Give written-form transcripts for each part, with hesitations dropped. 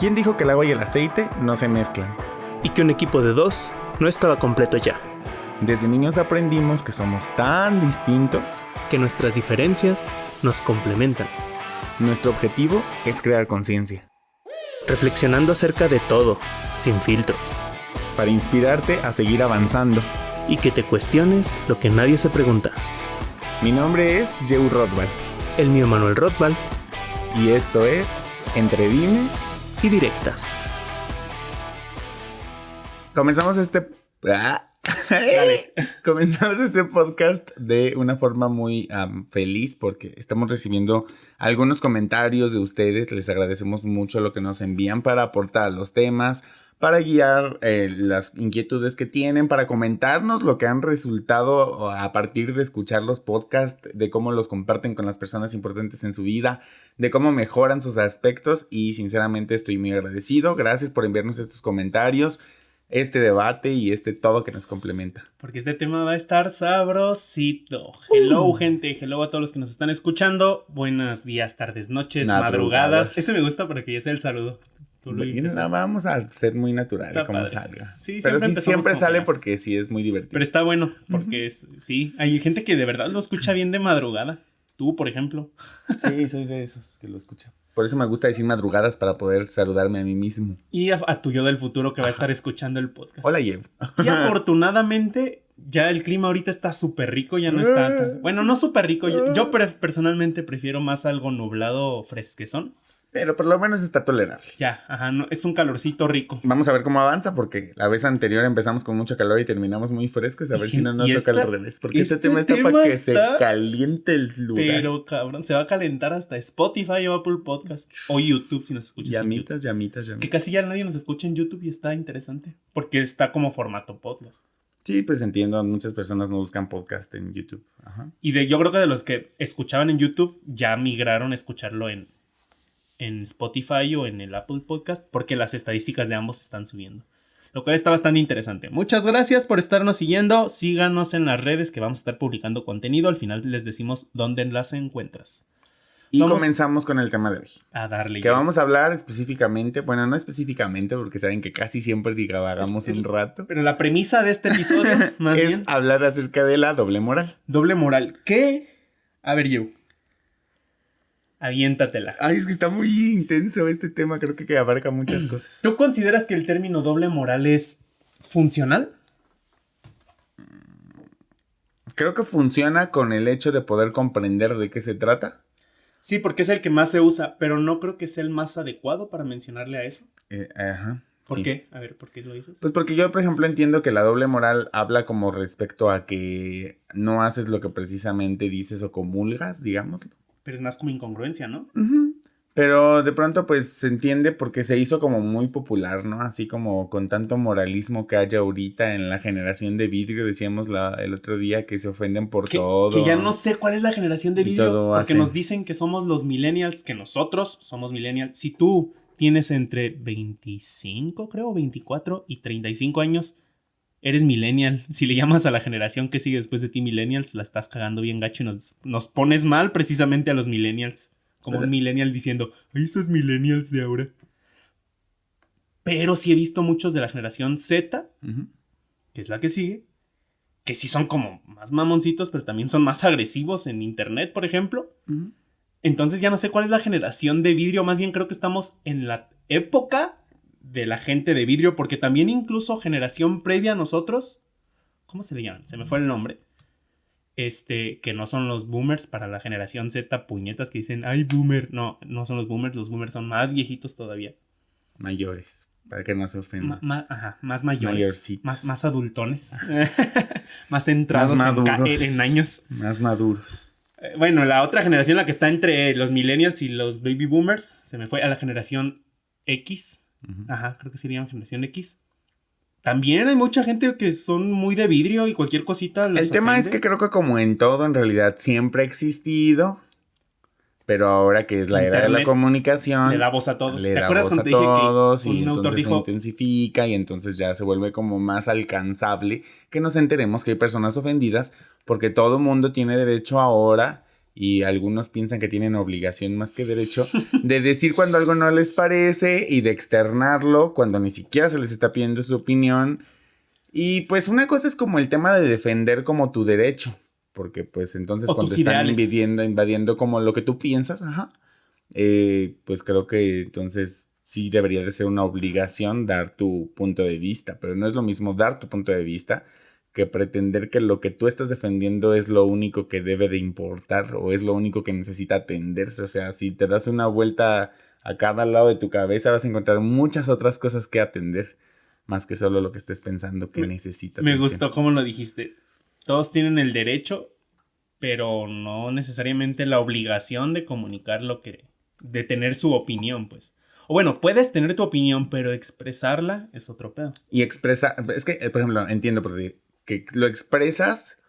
¿Quién dijo que el agua y el aceite no se mezclan? Y que un equipo de 2 no estaba completo ya. Desde niños aprendimos que somos tan distintos Que nuestras diferencias nos complementan. Nuestro objetivo es crear conciencia, Reflexionando acerca de todo, sin filtros. para inspirarte a seguir avanzando. Y que te cuestiones lo que nadie se pregunta. Mi nombre es Yeu Rothbard El mío Manuel Rothbard y esto es Entre Dimes. y Directas. Comenzamos Comenzamos este podcast de una forma muy feliz porque estamos recibiendo algunos comentarios de ustedes. Les agradecemos mucho lo que nos envían para aportar los temas, para guiar las inquietudes que tienen, para comentarnos lo que han resultado a partir de escuchar los podcasts, de cómo los comparten con las personas importantes en su vida, de cómo mejoran sus aspectos y sinceramente estoy muy agradecido. Gracias por enviarnos estos comentarios, este debate y todo que nos complementa. Porque este tema va a estar sabrosito. Hello, gente. Hello a todos los que nos están escuchando. Buenos días, tardes, noches, madrugadas. Ese me gusta para que ya sea el saludo. Vamos a ser muy natural, está como padre. Salga. Sí, pero sí, siempre sale como porque sí es muy divertido. Pero está bueno, porque sí, hay gente que de verdad lo escucha bien de madrugada. Tú, por ejemplo. Sí, soy de esos que lo escuchan. Por eso me gusta decir madrugadas para poder saludarme a mí mismo. Y a tu yo del futuro que va a estar escuchando el podcast. Hola, Yev. Y afortunadamente, ya el clima ahorita está súper rico, ya no está tan... Bueno, no súper rico. Yo personalmente prefiero más algo nublado fresquezón. Pero por lo menos está tolerable. Ya, ajá, no, es un calorcito rico. Vamos a ver cómo avanza, porque la vez anterior empezamos con mucho calor y terminamos muy frescos. A ver si no nos toca al revés. Porque este tema está para que se caliente el lugar. Pero cabrón, se va a calentar hasta Spotify o Apple Podcast. O YouTube si nos escuchas llamitas. Que casi ya nadie nos escucha en YouTube y está interesante. Porque está como formato podcast. Sí, pues entiendo, muchas personas no buscan podcast en YouTube. Ajá. Y yo creo que de los que escuchaban en YouTube ya migraron a escucharlo en Spotify o en el Apple Podcast porque las estadísticas de ambos están subiendo. Lo cual está bastante interesante. Muchas gracias por estarnos siguiendo. Síganos en las redes que vamos a estar publicando contenido. Al final les decimos dónde las encuentras. Y comenzamos con el tema de hoy. A darle. Que vamos a hablar específicamente, bueno, no específicamente porque saben que casi siempre divagamos un rato. Pero la premisa de este episodio más es bien hablar acerca de la doble moral. Doble moral. ¿Qué? A ver, yo. Aviéntatela. Ay, es que está muy intenso este tema, creo que abarca muchas cosas. ¿Tú consideras que el término doble moral es funcional? Creo que funciona con el hecho de poder comprender de qué se trata. Sí, porque es el que más se usa, pero no creo que sea el más adecuado para mencionarle a eso. Ajá. ¿Por sí. qué? A ver, ¿por qué lo dices? Pues porque yo, por ejemplo, entiendo que la doble moral habla como respecto a que no haces lo que precisamente dices o comulgas, digámoslo. Pero es más como incongruencia, ¿no? Uh-huh. Pero de pronto pues se entiende porque se hizo como muy popular, ¿no? Así como con tanto moralismo que hay ahorita en la generación de vidrio. Decíamos el otro día que se ofenden por todo. Que ya no sé cuál es la generación de vidrio. Porque hacen. Nos dicen que somos los millennials, que nosotros somos millennials. Si tú tienes entre 25, creo, 24 y 35 años, eres millennial. Si le llamas a la generación que sigue después de ti millennials, la estás cagando bien gacho y nos pones mal precisamente a los millennials. Como un millennial diciendo, ¡ay, esos millennials de ahora! Pero sí he visto muchos de la generación Z, que es la que sigue, que sí son como más mamoncitos, pero también son más agresivos en internet, por ejemplo. Entonces ya no sé cuál es la generación de vidrio. Más bien creo que estamos en la época de la gente de vidrio, porque también incluso generación previa a nosotros, ¿cómo se le llaman? Se me fue el nombre. Que no son los boomers, para la generación Z, puñetas que dicen, ¡ay, boomer! No son los boomers son más viejitos todavía. Mayores, para que no se ofendan. Más mayores. Más adultones. Más más entrados maduros, en años. Más maduros. Bueno, la otra generación, la que está entre los millennials y los baby boomers, se me fue a la generación X. Ajá, creo que sería generación X. También hay mucha gente que son muy de vidrio y cualquier cosita los El tema ofende. es que creo que como en todo, en realidad siempre ha existido. Pero ahora que es la era de la comunicación, le da voz a todos. ¿Te acuerdas cuando te dije que un autor dijo, se intensifica y entonces ya se vuelve como más alcanzable que nos enteremos que hay personas ofendidas porque todo mundo tiene derecho ahora y algunos piensan que tienen obligación más que derecho de decir cuando algo no les parece y de externarlo cuando ni siquiera se les está pidiendo su opinión. Y pues una cosa es como el tema de defender como tu derecho, porque pues entonces o cuando están invadiendo como lo que tú piensas, pues creo que entonces sí debería de ser una obligación dar tu punto de vista, pero no es lo mismo dar tu punto de vista que pretender que lo que tú estás defendiendo es lo único que debe de importar o es lo único que necesita atenderse. O sea, si te das una vuelta a cada lado de tu cabeza vas a encontrar muchas otras cosas que atender, más que solo lo que estés pensando que necesita atención. Me atención. gustó cómo lo dijiste. Todos tienen el derecho, pero no necesariamente la obligación de comunicar de tener su opinión, pues. O bueno, puedes tener tu opinión, pero expresarla es otro pedo. Y es que, por ejemplo, entiendo que lo expresas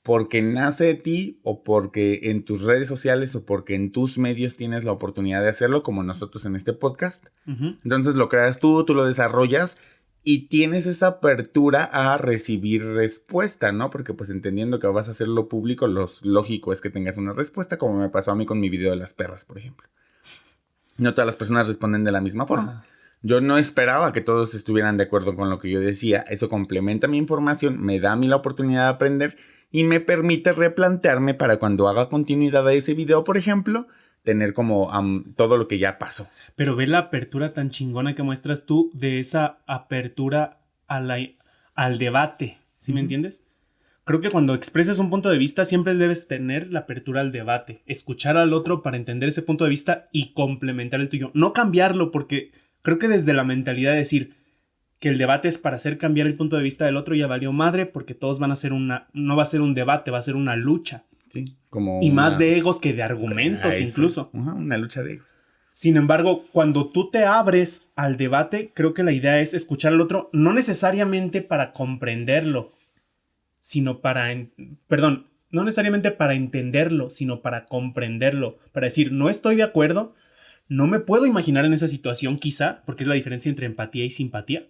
porque nace de ti o porque en tus redes sociales o porque en tus medios tienes la oportunidad de hacerlo, como nosotros en este podcast. Entonces lo creas tú lo desarrollas y tienes esa apertura a recibir respuesta, ¿no? Porque pues entendiendo que vas a hacerlo público, lo lógico es que tengas una respuesta, como me pasó a mí con mi video de las perras, por ejemplo. No todas las personas responden de la misma forma. Yo no esperaba que todos estuvieran de acuerdo con lo que yo decía. Eso complementa mi información, me da a mí la oportunidad de aprender y me permite replantearme para cuando haga continuidad a ese video, por ejemplo, tener como todo lo que ya pasó. Pero ve la apertura tan chingona que muestras tú de esa apertura al debate, ¿sí me entiendes? Creo que cuando expresas un punto de vista siempre debes tener la apertura al debate, escuchar al otro para entender ese punto de vista y complementar el tuyo. No cambiarlo, porque creo que desde la mentalidad de decir que el debate es para hacer cambiar el punto de vista del otro ya valió madre, porque todos van a ser no va a ser un debate, va a ser una lucha. Sí, como y más de egos que de argumentos incluso. Una lucha de egos. Sin embargo, cuando tú te abres al debate, creo que la idea es escuchar al otro, no necesariamente para comprenderlo, sino no necesariamente para entenderlo, sino para comprenderlo, para decir, no estoy de acuerdo, no me puedo imaginar en esa situación quizá, porque es la diferencia entre empatía y simpatía,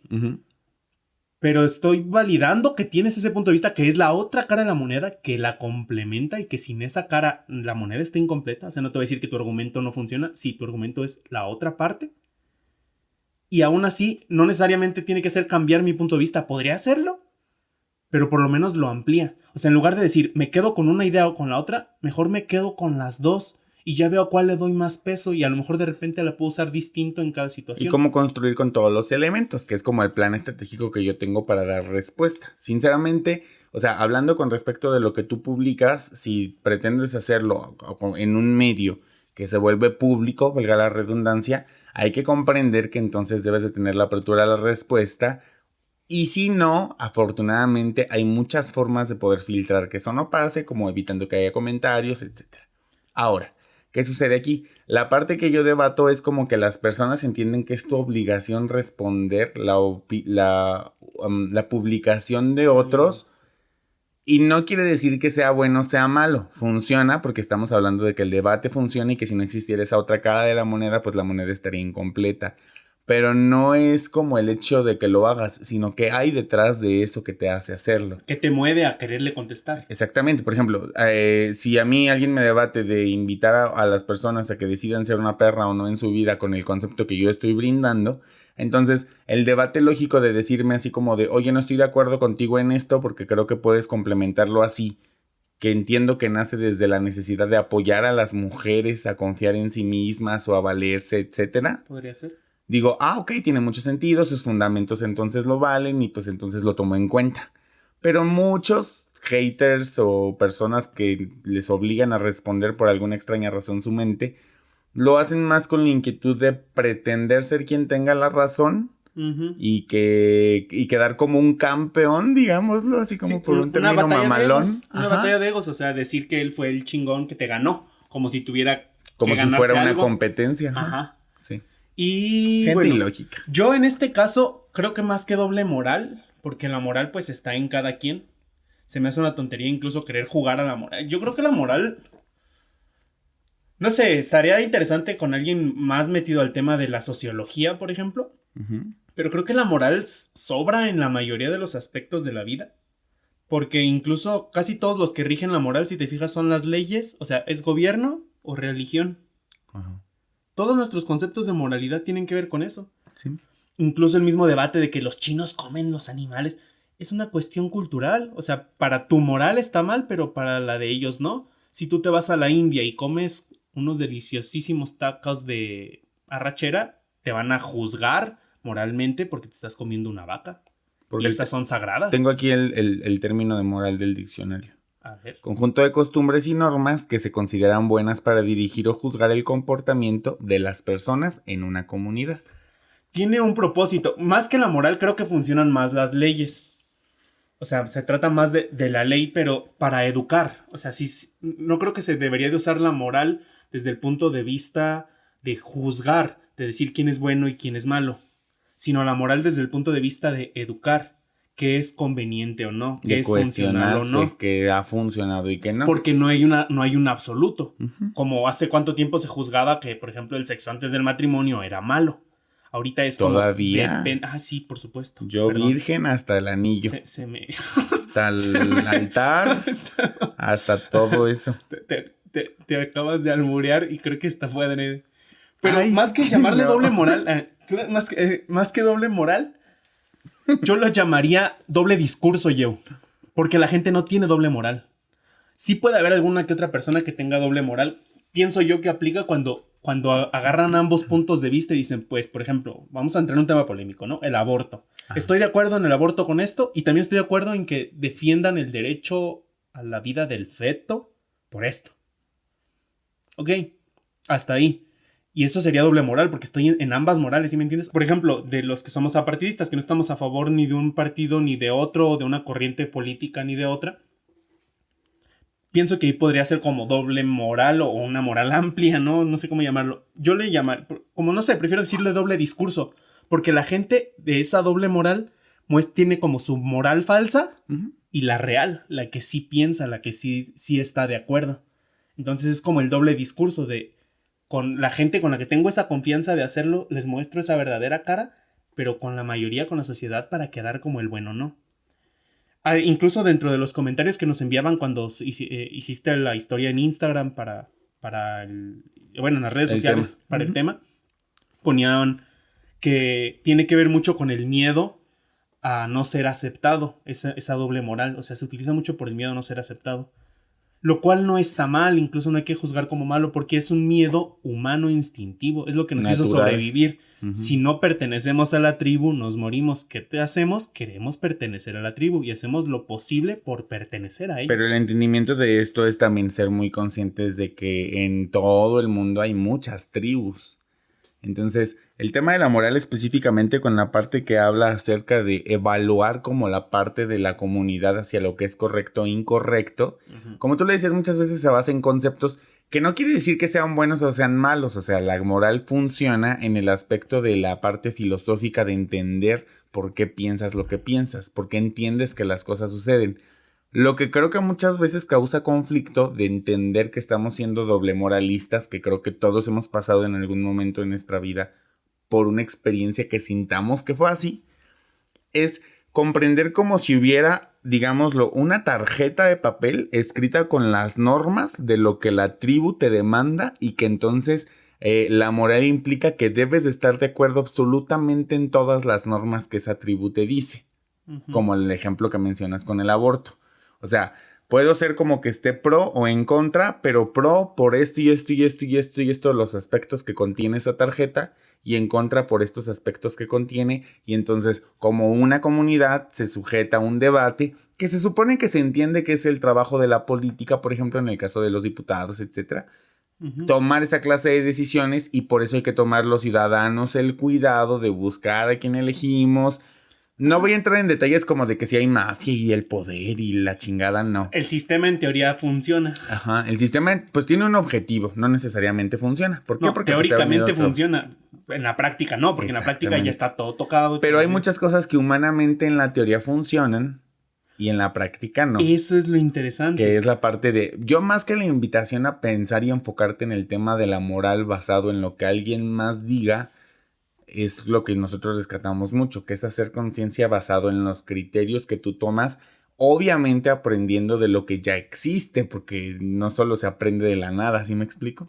pero estoy validando que tienes ese punto de vista que es la otra cara de la moneda que la complementa y que sin esa cara la moneda está incompleta. O sea, no te voy a decir que tu argumento no funciona si tu argumento es la otra parte. Y aún así, no necesariamente tiene que ser cambiar mi punto de vista. ¿Podría hacerlo? Pero por lo menos lo amplía. O sea, en lugar de decir, me quedo con una idea o con la otra, mejor me quedo con las dos. Y ya veo a cuál le doy más peso y a lo mejor de repente la puedo usar distinto en cada situación. Y cómo construir con todos los elementos, que es como el plan estratégico que yo tengo para dar respuesta. Sinceramente, o sea, hablando con respecto de lo que tú publicas, si pretendes hacerlo en un medio que se vuelve público, valga la redundancia, hay que comprender que entonces debes de tener la apertura a la respuesta. Y si no, afortunadamente hay muchas formas de poder filtrar que eso no pase, como evitando que haya comentarios, etc. Ahora, ¿qué sucede aquí? La parte que yo debato es como que las personas entienden que es tu obligación responder la publicación de otros y no quiere decir que sea bueno o sea malo. Funciona porque estamos hablando de que el debate funciona y que si no existiera esa otra cara de la moneda, pues la moneda estaría incompleta. Pero no es como el hecho de que lo hagas, sino que hay detrás de eso que te hace hacerlo. Que te mueve a quererle contestar. Exactamente. Por ejemplo, si a mí alguien me debate de invitar a las personas a que decidan ser una perra o no en su vida con el concepto que yo estoy brindando, entonces el debate lógico de decirme así como de, oye, no estoy de acuerdo contigo en esto porque creo que puedes complementarlo así, que entiendo que nace desde la necesidad de apoyar a las mujeres a confiar en sí mismas o a valerse, etcétera. Podría ser. Digo, ok, tiene mucho sentido, sus fundamentos entonces lo valen y pues entonces lo tomo en cuenta. Pero muchos haters o personas que les obligan a responder por alguna extraña razón su mente, lo hacen más con la inquietud de pretender ser quien tenga la razón y quedar como un campeón, digámoslo, así como por un término mamalón. Una batalla de egos, o sea, decir que él fue el chingón que te ganó, como si tuviera como que si fuera una algo. Competencia. Ajá. Sí. Y gente bueno, ilógica. Yo en este caso creo que más que doble moral, porque la moral pues está en cada quien. Se me hace una tontería incluso querer jugar a la moral. Yo creo que la moral, no sé, estaría interesante con alguien más metido al tema de la sociología, por ejemplo. Pero creo que la moral sobra en la mayoría de los aspectos de la vida. Porque incluso casi todos los que rigen la moral, si te fijas, son las leyes, o sea, es gobierno o religión. Ajá. Todos nuestros conceptos de moralidad tienen que ver con eso. Sí. Incluso el mismo debate de que los chinos comen los animales es una cuestión cultural. O sea, para tu moral está mal, pero para la de ellos no. Si tú te vas a la India y comes unos deliciosísimos tacos de arrachera, te van a juzgar moralmente porque te estás comiendo una vaca. Porque esas son sagradas. Tengo aquí el término de moral del diccionario. A ver. Conjunto de costumbres y normas que se consideran buenas para dirigir o juzgar el comportamiento de las personas en una comunidad. Tiene un propósito. Más que la moral, creo que funcionan más las leyes. O sea, se trata más de la ley, pero para educar. O sea, sí, no creo que se debería de usar la moral desde el punto de vista de juzgar, de decir quién es bueno y quién es malo, sino la moral desde el punto de vista de educar, qué es conveniente o no, qué es funcional o no. Que ha funcionado y que no. Porque no hay un absoluto. Uh-huh. Como hace cuánto tiempo se juzgaba que, por ejemplo, el sexo antes del matrimonio era malo. Ahorita es ¿todavía? Sí, por supuesto. Yo virgen hasta el anillo. Hasta el altar. Hasta todo eso. Te acabas de alburear y creo que está fuera de... Pero más que llamarle doble moral, más que doble moral, yo lo llamaría doble discurso, yo. Porque la gente no tiene doble moral. Sí puede haber alguna que otra persona que tenga doble moral. Pienso yo que aplica cuando agarran ambos puntos de vista y dicen, pues, por ejemplo, vamos a entrar en un tema polémico, ¿no? El aborto. Estoy de acuerdo en el aborto con esto y también estoy de acuerdo en que defiendan el derecho a la vida del feto por esto. Ok, hasta ahí. Y eso sería doble moral porque estoy en ambas morales, ¿sí me entiendes? Por ejemplo, de los que somos apartidistas, que no estamos a favor ni de un partido, ni de otro, o de una corriente política, ni de otra. Pienso que ahí podría ser como doble moral o una moral amplia, ¿no? No sé cómo llamarlo. Yo le llamaría, como no sé, prefiero decirle doble discurso. Porque la gente de esa doble moral tiene como su moral falsa y la real, la que sí piensa, la que sí está de acuerdo. Entonces es como el doble discurso de... Con la gente con la que tengo esa confianza de hacerlo, les muestro esa verdadera cara, pero con la mayoría, con la sociedad, para quedar como el bueno, ¿no? Incluso dentro de los comentarios que nos enviaban cuando hiciste la historia en Instagram en las redes sociales para el tema, ponían que tiene que ver mucho con el miedo a no ser aceptado, esa doble moral, o sea, se utiliza mucho por el miedo a no ser aceptado. Lo cual no está mal, incluso no hay que juzgar como malo porque es un miedo humano instintivo, es lo que nos hizo sobrevivir. Uh-huh. Si no pertenecemos a la tribu, nos morimos. ¿Qué te hacemos? Queremos pertenecer a la tribu y hacemos lo posible por pertenecer a ella. Pero el entendimiento de esto es también ser muy conscientes de que en todo el mundo hay muchas tribus. Entonces, el tema de la moral específicamente con la parte que habla acerca de evaluar como la parte de la comunidad hacia lo que es correcto e incorrecto, como tú le decías, muchas veces se basa en conceptos que no quiere decir que sean buenos o sean malos. O sea, la moral funciona en el aspecto de la parte filosófica de entender por qué piensas lo que piensas, por qué entiendes que las cosas suceden. Lo que creo que muchas veces causa conflicto de entender que estamos siendo doble moralistas, que creo que todos hemos pasado en algún momento en nuestra vida por una experiencia que sintamos que fue así, es comprender como si hubiera, digámoslo, una tarjeta de papel escrita con las normas de lo que la tribu te demanda y que entonces la moral implica que debes de estar de acuerdo absolutamente en todas las normas que esa tribu te dice, como el ejemplo que mencionas con el aborto. O sea, puedo ser como que esté pro o en contra, pero pro por esto y esto y esto y esto y esto, los aspectos que contiene esa tarjeta, y en contra por estos aspectos que contiene, y entonces como una comunidad se sujeta a un debate que se supone que se entiende que es el trabajo de la política, por ejemplo en el caso de los diputados, etcétera, tomar esa clase de decisiones, y por eso hay que tomar los ciudadanos el cuidado de buscar a quien elegimos. No voy a entrar en detalles como de que si hay mafia y el poder y la chingada, no. El sistema en teoría funciona. Ajá, el sistema pues tiene un objetivo, no necesariamente funciona. ¿Por qué? No, porque teóricamente funciona, en la práctica no, porque en la práctica ya está todo tocado. Pero hay muchas cosas que humanamente en la teoría funcionan y en la práctica no. Eso es lo interesante. Que es la parte de... Yo más que la invitación a pensar y enfocarte en el tema de la moral basado en lo que alguien más diga... es lo que nosotros rescatamos mucho, que es hacer conciencia basado en los criterios que tú tomas obviamente aprendiendo de lo que ya existe, porque no solo se aprende de la nada, ¿sí me explico?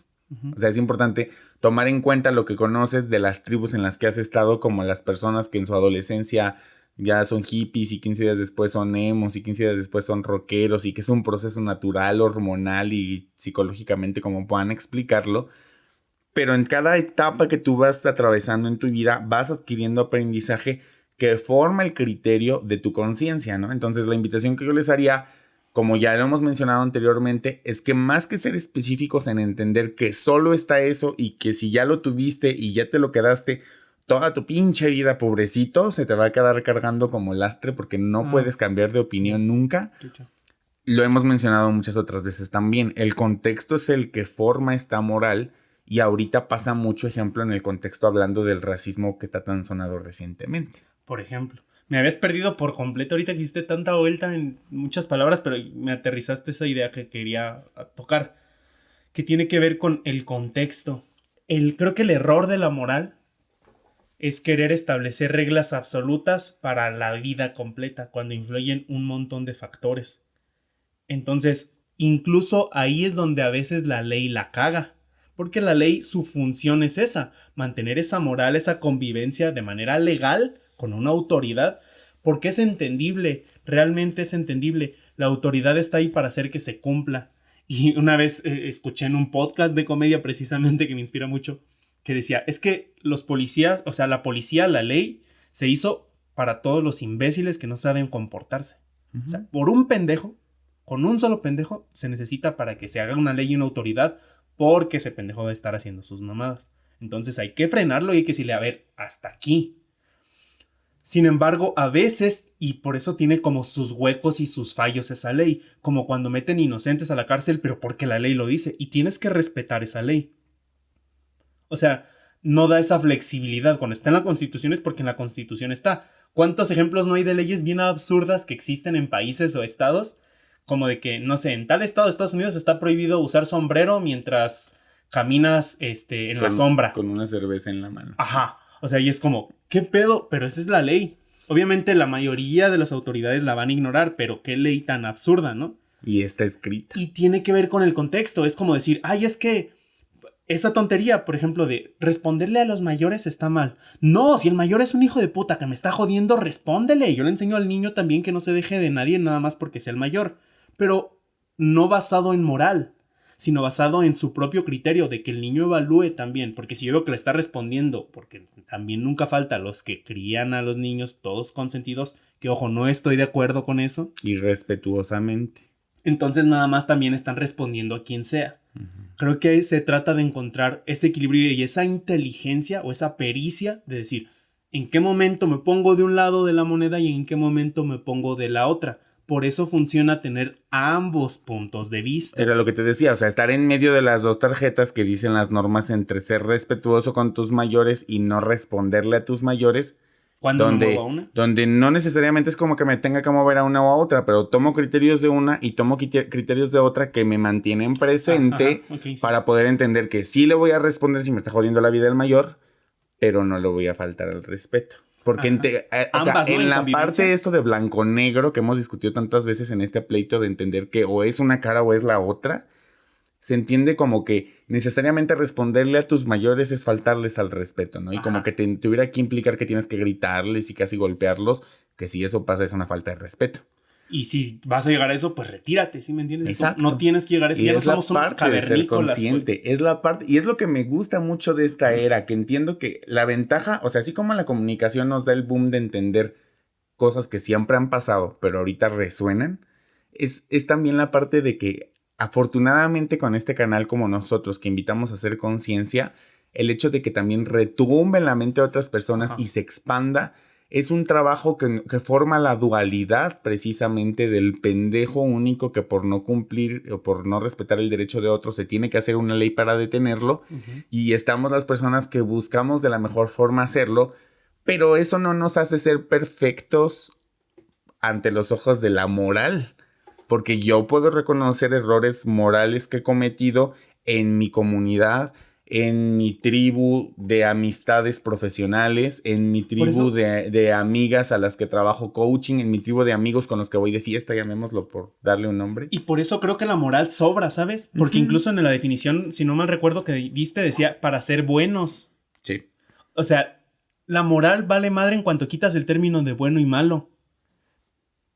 O sea, es importante tomar en cuenta lo que conoces de las tribus en las que has estado, como las personas que en su adolescencia ya son hippies y 15 días después son emos y 15 días después son rockeros, y que es un proceso natural, hormonal y psicológicamente como puedan explicarlo. Pero en cada etapa que tú vas atravesando en tu vida vas adquiriendo aprendizaje que forma el criterio de tu conciencia, ¿no? Entonces la invitación que yo les haría, como ya lo hemos mencionado anteriormente, es que más que ser específicos en entender que solo está eso y que si ya lo tuviste y ya te lo quedaste toda tu pinche vida, pobrecito, se te va a quedar cargando como lastre porque no puedes cambiar de opinión nunca. Lo hemos mencionado muchas otras veces también. El contexto es el que forma esta moral y ahorita pasa mucho ejemplo en el contexto hablando del racismo que está tan sonado recientemente. Por ejemplo. Me habías perdido por completo ahorita que hiciste tanta vuelta en muchas palabras, pero me aterrizaste esa idea que quería tocar, que tiene que ver con el contexto. Creo que el error de la moral es querer establecer reglas absolutas para la vida completa, cuando influyen un montón de factores. Entonces, incluso ahí es donde a veces la ley la caga, porque la ley, su función es esa, mantener esa moral, esa convivencia de manera legal, con una autoridad, porque es entendible, realmente es entendible. La autoridad está ahí para hacer que se cumpla. Y una vez escuché en un podcast de comedia precisamente que me inspira mucho, que decía, es que los policías, o sea, la policía, la ley, se hizo para todos los imbéciles que no saben comportarse. O sea, por un pendejo, con un solo pendejo, se necesita para que se haga una ley y una autoridad, porque ese pendejo va a estar haciendo sus mamadas. Entonces hay que frenarlo y hay que decirle, a ver, hasta aquí. Sin embargo, a veces, y por eso tiene como sus huecos y sus fallos esa ley, como cuando meten inocentes a la cárcel, pero porque la ley lo dice, y tienes que respetar esa ley. O sea, no da esa flexibilidad. Cuando está en la Constitución es porque en la Constitución está. ¿Cuántos ejemplos no hay de leyes bien absurdas que existen en países o estados? Como de que, no sé, en tal estado de Estados Unidos está prohibido usar sombrero mientras caminas en la sombra. Con una cerveza en la mano. Ajá. O sea, y es como, ¿qué pedo? Pero esa es la ley. Obviamente la mayoría de las autoridades la van a ignorar, pero qué ley tan absurda, ¿no? Y está escrita. Y tiene que ver con el contexto. Es como decir, ay, es que esa tontería, por ejemplo, de responderle a los mayores está mal. No, si el mayor es un hijo de puta que me está jodiendo, respóndele. Yo le enseño al niño también que no se deje de nadie nada más porque sea el mayor. Pero no basado en moral, sino basado en su propio criterio, de que el niño evalúe también, porque si yo veo que le está respondiendo, porque también nunca falta los que crían a los niños todos consentidos, que ojo, no estoy de acuerdo con eso. Y respetuosamente. Entonces nada más también están respondiendo a quien sea. Creo que se trata de encontrar ese equilibrio y esa inteligencia o esa pericia de decir, ¿en qué momento me pongo de un lado de la moneda y en qué momento me pongo de la otra? Por eso funciona tener ambos puntos de vista. Era lo que te decía, o sea, estar en medio de las dos tarjetas que dicen las normas entre ser respetuoso con tus mayores y no responderle a tus mayores. Donde no necesariamente es como que me tenga que mover a una o a otra, pero tomo criterios de una y tomo criterios de otra que me mantienen presente para poder entender que sí le voy a responder si me está jodiendo la vida el mayor, pero no le voy a faltar el respeto. Porque en la parte de esto de blanco-negro que hemos discutido tantas veces en este pleito de entender que o es una cara o es la otra, se entiende como que necesariamente responderle a tus mayores es faltarles al respeto, ¿no? Y como que tuviera que implicar que tienes que gritarles y casi golpearlos, que si eso pasa es una falta de respeto. Y si vas a llegar a eso, pues retírate, ¿sí me entiendes? Exacto. No tienes que llegar a eso. Y ya no es la somos unos parte de ser consciente. Pues. Es la parte, y es lo que me gusta mucho de esta era, que entiendo que la ventaja, o sea, así como la comunicación nos da el boom de entender cosas que siempre han pasado, pero ahorita resuenan, es también la parte de que afortunadamente con este canal como nosotros que invitamos a hacer conciencia, el hecho de que también retumbe en la mente de otras personas y se expanda, es un trabajo que forma la dualidad precisamente del pendejo único que por no cumplir o por no respetar el derecho de otro se tiene que hacer una ley para detenerlo, y estamos las personas que buscamos de la mejor forma hacerlo, pero eso no nos hace ser perfectos ante los ojos de la moral. Porque yo puedo reconocer errores morales que he cometido en mi comunidad, en mi tribu de amistades profesionales, en mi tribu de amigas a las que trabajo coaching, en mi tribu de amigos con los que voy de fiesta, llamémoslo por darle un nombre. Y por eso creo que la moral sobra, ¿sabes? Porque incluso en la definición, si no mal recuerdo que diste, decía para ser buenos. Sí. O sea, la moral vale madre en cuanto quitas el término de bueno y malo.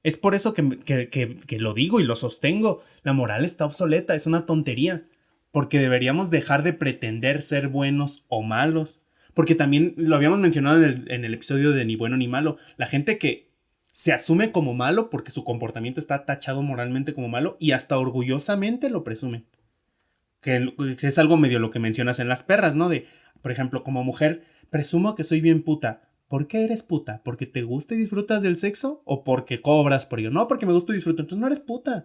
Es por eso que lo digo y lo sostengo. La moral está obsoleta, es una tontería. Porque deberíamos dejar de pretender ser buenos o malos. Porque también lo habíamos mencionado en el episodio de Ni bueno ni malo. La gente que se asume como malo porque su comportamiento está tachado moralmente como malo y hasta orgullosamente lo presumen. Que es algo medio lo que mencionas en Las Perras, ¿no? De, por ejemplo, como mujer, presumo que soy bien puta. ¿Por qué eres puta? ¿Porque te gusta y disfrutas del sexo? ¿O porque cobras por ello? No, porque me gusta y disfruto. Entonces no eres puta.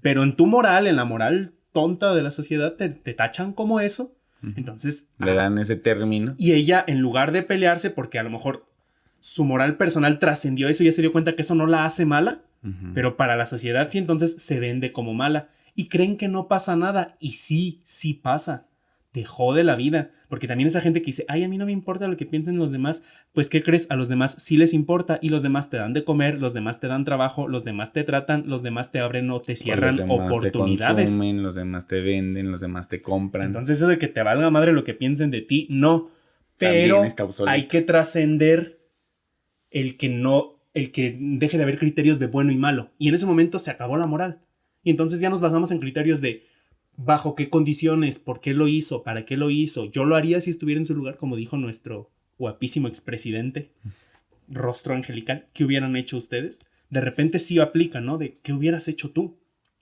Pero en tu moral, en la moral tonta de la sociedad, te tachan como eso. Entonces le dan ese término. Y ella, en lugar de pelearse porque a lo mejor su moral personal trascendió eso y ya se dio cuenta que eso no la hace mala, pero para la sociedad sí, entonces se vende como mala y creen que no pasa nada. Y sí pasa. Te jode la vida. Porque también esa gente que dice, ay, a mí no me importa lo que piensen los demás. Pues, ¿qué crees? A los demás sí les importa y los demás te dan de comer, los demás te dan trabajo, los demás te tratan, los demás te abren o te cierran oportunidades. Te consumen, los demás te venden, los demás te compran. Entonces eso de que te valga madre lo que piensen de ti, no. Pero hay que trascender el que deje de haber criterios de bueno y malo. Y en ese momento se acabó la moral. Y entonces ya nos basamos en criterios de bajo qué condiciones, por qué lo hizo, para qué lo hizo. Yo lo haría si estuviera en su lugar, como dijo nuestro guapísimo expresidente, rostro angelical. ¿Qué hubieran hecho ustedes? De repente sí aplica, ¿no? De ¿qué hubieras hecho tú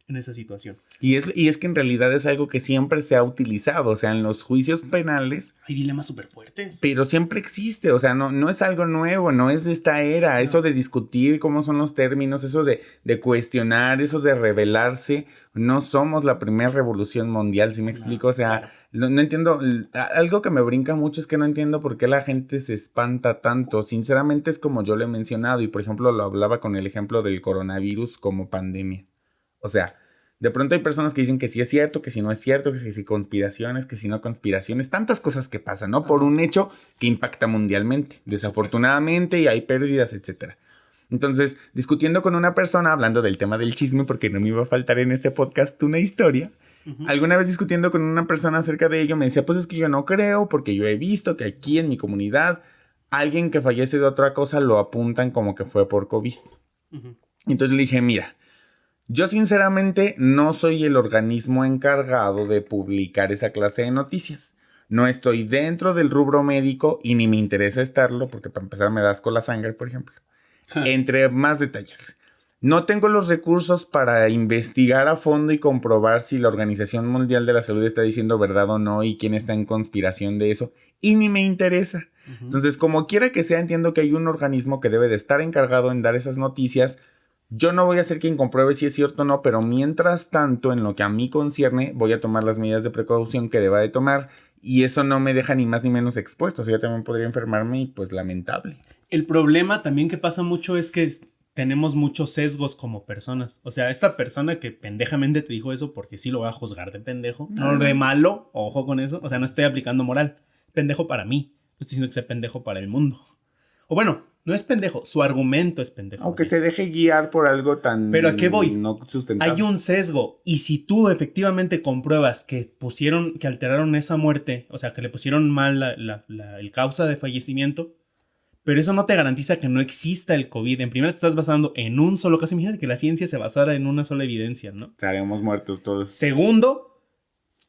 en esa situación? Y es que en realidad es algo que siempre se ha utilizado, o sea, en los juicios penales. Hay dilemas súper fuertes. Pero siempre existe, o sea, no es algo nuevo, no es de esta era. No. Eso de discutir cómo son los términos, eso de cuestionar, eso de rebelarse. No somos la primera revolución mundial, ¿sí me explico? O sea, claro. No entiendo, algo que me brinca mucho es que no entiendo por qué la gente se espanta tanto. Sinceramente es como yo lo he mencionado y por ejemplo lo hablaba con el ejemplo del coronavirus como pandemia. O sea, de pronto hay personas que dicen que sí es cierto, que sí no es cierto, que sí conspiraciones, que sí no conspiraciones, tantas cosas que pasan, ¿no? Por un hecho que impacta mundialmente, desafortunadamente, y hay pérdidas, etc. Entonces, discutiendo con una persona, hablando del tema del chisme, porque no me iba a faltar en este podcast una historia, alguna vez discutiendo con una persona acerca de ello, me decía, pues es que yo no creo, porque yo he visto que aquí en mi comunidad, alguien que fallece de otra cosa lo apuntan como que fue por COVID. Entonces le dije, mira, yo sinceramente no soy el organismo encargado de publicar esa clase de noticias. No estoy dentro del rubro médico y ni me interesa estarlo porque para empezar me da asco la sangre, por ejemplo. Entre más detalles. No tengo los recursos para investigar a fondo y comprobar si la Organización Mundial de la Salud está diciendo verdad o no y quién está en conspiración de eso. Y ni me interesa. Entonces, como quiera que sea, entiendo que hay un organismo que debe de estar encargado en dar esas noticias. Yo no voy a ser quien compruebe si es cierto o no, pero mientras tanto, en lo que a mí concierne, voy a tomar las medidas de precaución que deba de tomar y eso no me deja ni más ni menos expuesto. O sea, yo también podría enfermarme y pues lamentable. El problema también que pasa mucho es que tenemos muchos sesgos como personas. O sea, esta persona que pendejamente te dijo eso porque sí lo voy a juzgar de pendejo, no de malo, ojo con eso. O sea, no estoy aplicando moral. Es pendejo para mí. No estoy diciendo que sea pendejo para el mundo. O bueno, no es pendejo, su argumento es pendejo. Aunque se deje guiar por algo tan... Pero ¿a qué voy? No sustentable. Hay un sesgo. Y si tú efectivamente compruebas que alteraron esa muerte, o sea, que le pusieron mal el causa de fallecimiento, pero eso no te garantiza que no exista el COVID. En primera te estás basando en un solo caso. Imagínate que la ciencia se basara en una sola evidencia, ¿no? Estaríamos muertos todos. Segundo,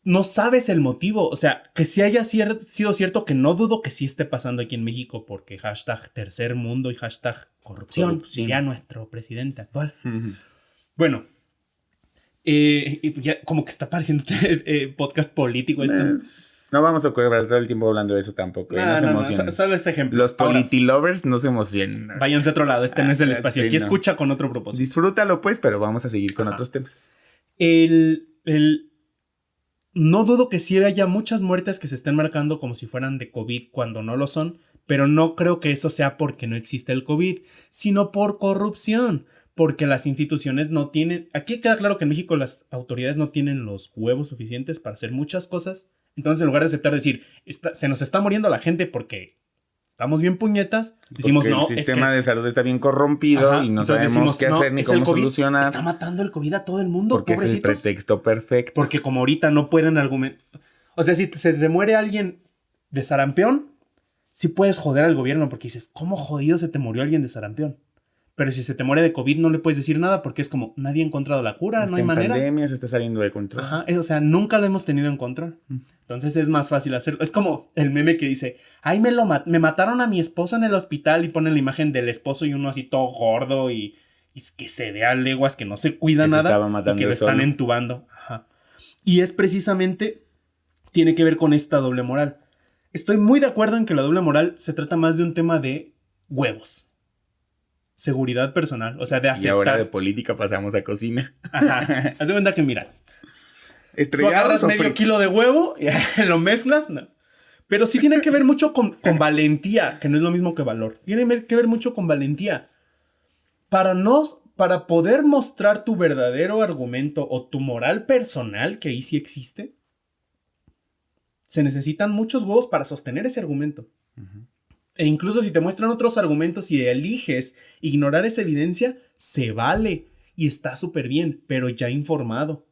no sabes el motivo. O sea, que sí haya sido cierto, que no dudo que sí esté pasando aquí en México, porque hashtag tercer mundo y hashtag corrupción. Diría nuestro presidente actual. Bueno, ya como que está pareciendo podcast político esto. No vamos a cobrar todo el tiempo hablando de eso tampoco. No se emocionen. Solo ese ejemplo. Los politi-lovers no se emocionen. Váyanse a otro lado. Este no es el espacio. Sí, aquí no. Escucha con otro propósito. Disfrútalo pues, pero vamos a seguir con otros temas. No dudo que sí haya muchas muertes que se estén marcando como si fueran de COVID cuando no lo son, pero no creo que eso sea porque no existe el COVID, sino por corrupción. Porque las instituciones no tienen... Aquí queda claro que en México las autoridades no tienen los huevos suficientes para hacer muchas cosas Entonces, en lugar de aceptar decir, se nos está muriendo la gente porque estamos bien puñetas, decimos porque no. El sistema de salud está bien corrompido y no sabemos qué hacer ni cómo solucionar. Está matando el COVID a todo el mundo, porque pobrecitos. Es el pretexto perfecto. Porque como ahorita no pueden argumentar. O sea, si se te muere alguien de sarampión, sí puedes joder al gobierno porque dices, ¿cómo jodido se te murió alguien de sarampión? Pero si se te muere de COVID no le puedes decir nada porque es como, nadie ha encontrado la cura, no hay manera. La pandemia se está saliendo de control. Ajá, o sea, nunca lo hemos tenido en control. Entonces es más fácil hacerlo. Es como el meme que dice, ay, me mataron a mi esposo en el hospital y ponen la imagen del esposo y uno así todo gordo y que se ve a leguas que no se cuida nada. Estaba matando y que lo están entubando. Ajá. Y es precisamente, tiene que ver con esta doble moral. Estoy muy de acuerdo en que la doble moral se trata más de un tema de huevos. Seguridad personal, o sea, de aceptar. Y ahora de política pasamos a cocina. Ajá. Haz de cuenta que, mira, tú agarras medio kilo de huevo y lo mezclas, no. Pero sí tiene que ver mucho con valentía, que no es lo mismo que valor. Tiene que ver mucho con valentía. Para poder mostrar tu verdadero argumento o tu moral personal, que ahí sí existe, se necesitan muchos huevos para sostener ese argumento. Uh-huh. E incluso si te muestran otros argumentos y eliges ignorar esa evidencia, se vale y está súper bien, pero ya informado.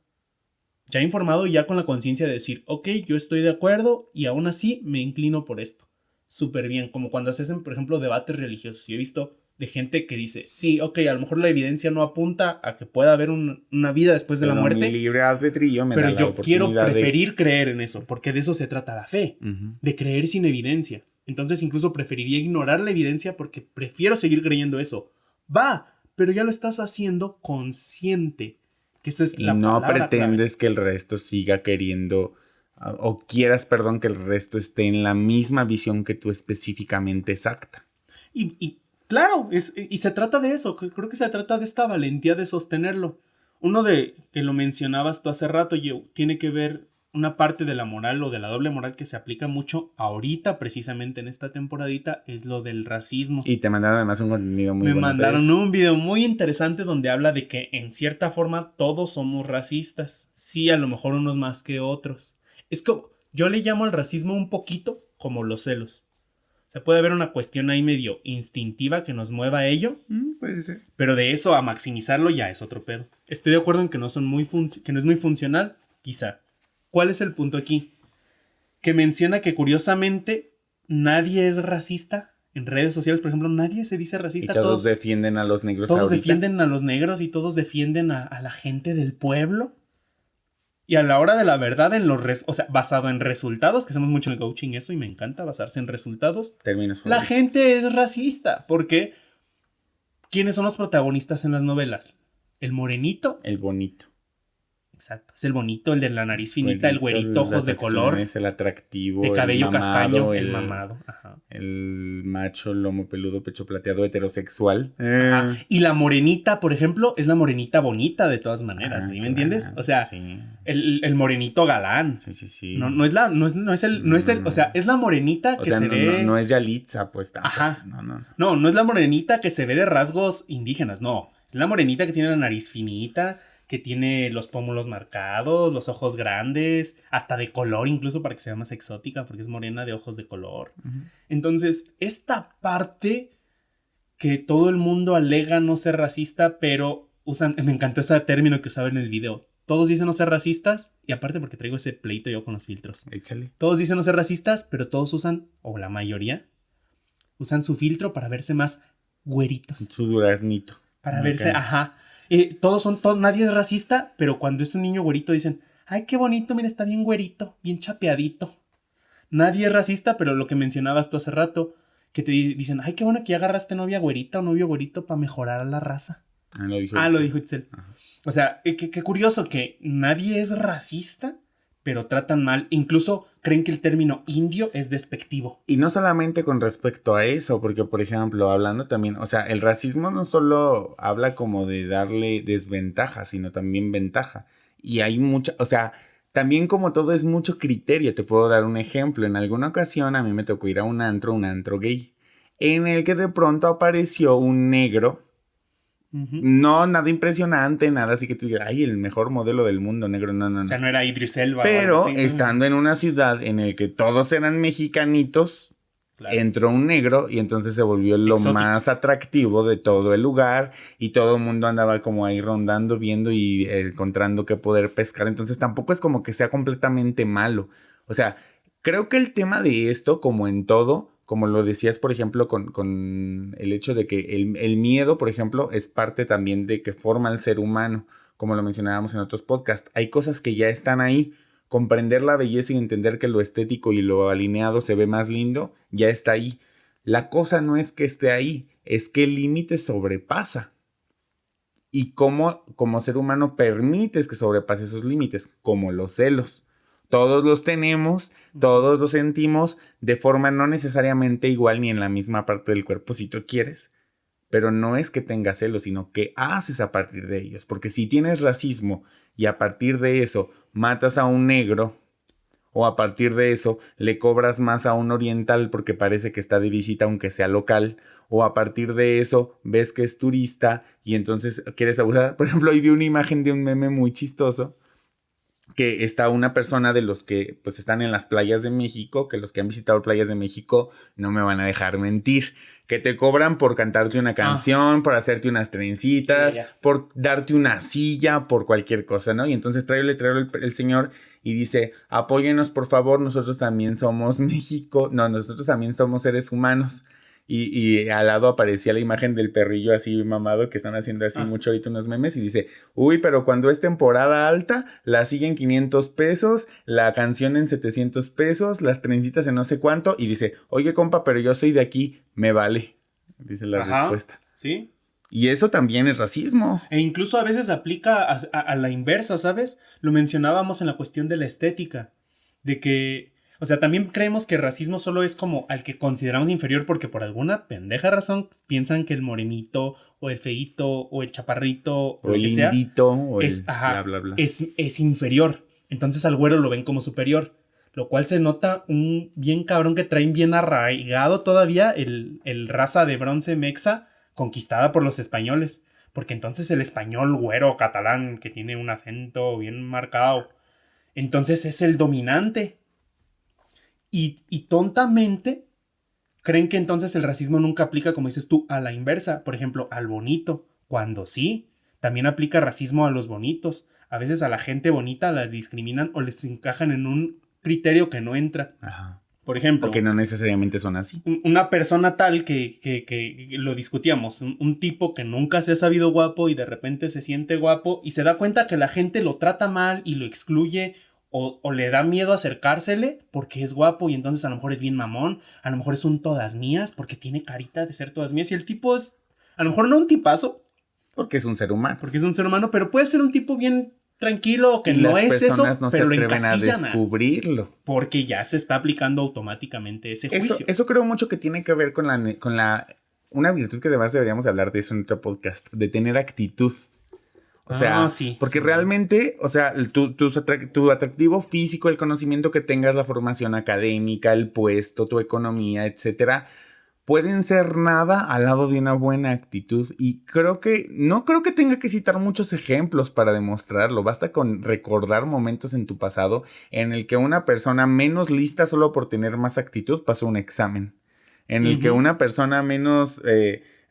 Ya informado y ya con la conciencia de decir, ok, yo estoy de acuerdo y aún así me inclino por esto. Súper bien, como cuando se hacen, por ejemplo, debates religiosos. Yo he visto de gente que dice, sí, ok, a lo mejor la evidencia no apunta a que pueda haber una vida después de la muerte. Mi libre albedrío me pero da yo quiero preferir creer en eso, porque de eso se trata la fe, de creer sin evidencia. Entonces incluso preferiría ignorar la evidencia porque prefiero seguir creyendo eso. Va, pero ya lo estás haciendo consciente. Que esa es la no palabra pretendes clave. Que el resto siga queriendo o quieras, que el resto esté en la misma visión que tú específicamente exacta. Y claro, y se trata de eso. Creo que se trata de esta valentía de sostenerlo. Uno de que lo mencionabas tú hace rato, tiene que ver una parte de la moral o de la doble moral que se aplica mucho ahorita, precisamente en esta temporadita, es lo del racismo. Y te mandaron además un contenido muy bueno. Me mandaron un video muy interesante donde habla de que en cierta forma todos somos racistas. Sí, a lo mejor unos más que otros. Es como, yo le llamo al racismo un poquito como los celos. O sea, puede haber una cuestión ahí medio instintiva que nos mueva a ello. Puede ser. Pero de eso a maximizarlo ya es otro pedo. Estoy de acuerdo en que no es muy funcional, quizá. ¿Cuál es el punto aquí? Que menciona que curiosamente nadie es racista. En redes sociales, por ejemplo, nadie se dice racista. Y todos defienden a los negros Todos ahorita. defienden a los negros y todos defienden a la gente del pueblo. Y a la hora de la verdad, o sea, basado en resultados, que hacemos mucho en el coaching eso y me encanta basarse en resultados. La gente es racista. Porque ¿quiénes son los protagonistas en las novelas? El morenito. El bonito. Exacto. Es el bonito, el de la nariz finita, el güerito, ojos de color. Es el atractivo. De cabello el mamado, castaño, el mamado. Ajá. El macho, lomo peludo, pecho plateado, heterosexual. Ajá. Y la morenita, por ejemplo, es la morenita bonita de todas maneras. ¿Sí me entiendes? O sea, sí. el morenito galán. Sí. No es el, o sea, es la morenita que se ve. No es Yalitza, pues tampoco. Ajá. No es la morenita que se ve de rasgos indígenas. No. Es la morenita que tiene la nariz finita, que tiene los pómulos marcados, los ojos grandes, hasta de color incluso para que sea más exótica, porque es morena de ojos de color. Uh-huh. Entonces, esta parte que todo el mundo alega no ser racista, pero me encantó ese término que usaba en el video. Todos dicen no ser racistas, y aparte porque traigo ese pleito yo con los filtros. Échale. Todos dicen no ser racistas, pero todos usan, o la mayoría, usan su filtro para verse más güeritos. Su duraznito. Para verse, ajá. Nadie es racista, pero cuando es un niño güerito dicen, ay, qué bonito, mira, está bien güerito, bien chapeadito. Nadie es racista, pero lo que mencionabas tú hace rato, que te dicen, ay, qué bueno que ya agarraste novia güerita o novio güerito para mejorar a la raza. Lo dijo Itzel. O sea, qué curioso que nadie es racista, pero tratan mal, incluso creen que el término indio es despectivo. Y no solamente con respecto a eso, porque por ejemplo, hablando también, o sea, el racismo no solo habla como de darle desventaja, sino también ventaja. Y hay mucha, o sea, también como todo es mucho criterio. Te puedo dar un ejemplo. En alguna ocasión a mí me tocó ir a un antro gay, en el que de pronto apareció un negro No, nada impresionante, nada así que tú digas, ay, el mejor modelo del mundo negro, no. O sea, no era Idris Elba. Pero o algo así, estando en una ciudad en el que todos eran mexicanitos, claro, entró un negro y entonces se volvió lo más atractivo de todo el lugar y todo el mundo andaba como ahí rondando, viendo y encontrando qué poder pescar. Entonces tampoco es como que sea completamente malo. O sea, creo que el tema de esto, como en todo, como lo decías, por ejemplo, con el hecho de que el miedo, por ejemplo, es parte también de que forma al ser humano, como lo mencionábamos en otros podcasts. Hay cosas que ya están ahí. Comprender la belleza y entender que lo estético y lo alineado se ve más lindo, ya está ahí. La cosa no es que esté ahí, es que el límite sobrepasa. Y cómo como ser humano permites que sobrepase esos límites, como los celos. Todos los tenemos, todos los sentimos de forma no necesariamente igual ni en la misma parte del cuerpo si tú quieres. Pero no es que tengas celos, sino que haces a partir de ellos. Porque si tienes racismo y a partir de eso matas a un negro, o a partir de eso le cobras más a un oriental porque parece que está de visita aunque sea local, o a partir de eso ves que es turista y entonces quieres abusar. Por ejemplo, hoy vi una imagen de un meme muy chistoso que está una persona de los que pues están en las playas de México, que los que han visitado playas de México no me van a dejar mentir, que te cobran por cantarte una canción, por hacerte unas trencitas, por darte una silla, por cualquier cosa, ¿no? Y entonces trae el señor y dice, apóyenos por favor, nosotros también somos México, no, nosotros también somos seres humanos. Y al lado aparecía la imagen del perrillo así mamado que están haciendo así mucho ahorita unos memes y dice, uy, pero cuando es temporada alta, la siguen 500 pesos, la canción en 700 pesos, las trencitas en no sé cuánto y dice, oye compa, pero yo soy de aquí, me vale, dice la respuesta. Sí. Y eso también es racismo. E incluso a veces aplica a la inversa, ¿sabes? Lo mencionábamos en la cuestión de la estética, de que... O sea, también creemos que el racismo solo es como al que consideramos inferior porque por alguna pendeja razón piensan que el morenito o el feíto o el chaparrito o el indito o es, el bla bla bla. Es inferior. Entonces al güero lo ven como superior. Lo cual se nota un bien cabrón que traen bien arraigado todavía el raza de bronce mexa conquistada por los españoles. Porque entonces el español güero catalán que tiene un acento bien marcado, entonces es el dominante. Y tontamente creen que entonces el racismo nunca aplica, como dices tú, a la inversa. Por ejemplo, al bonito. Cuando sí, también aplica racismo a los bonitos. A veces a la gente bonita las discriminan o les encajan en un criterio que no entra. Ajá. Por ejemplo... Porque no necesariamente son así. Una persona tal que lo discutíamos. Un tipo que nunca se ha sabido guapo y de repente se siente guapo y se da cuenta que la gente lo trata mal y lo excluye... O le da miedo acercársele porque es guapo y entonces a lo mejor es bien mamón, a lo mejor es un todas mías porque tiene carita de ser todas mías y el tipo es, a lo mejor no un tipazo. Porque es un ser humano. Porque es un ser humano, pero puede ser un tipo bien tranquilo que no es eso, no pero lo atreven a descubrirlo. Porque ya se está aplicando automáticamente ese juicio. Eso creo mucho que tiene que ver con una virtud que además deberíamos hablar de eso en otro podcast, de tener actitud. O sea, sí, porque sí. Realmente, o sea, tu atractivo físico, el conocimiento que tengas, la formación académica, el puesto, tu economía, etcétera, pueden ser nada al lado de una buena actitud. Y no creo que tenga que citar muchos ejemplos para demostrarlo. Basta con recordar momentos en tu pasado en el que una persona menos lista solo por tener más actitud pasó un examen. En el que una persona menos...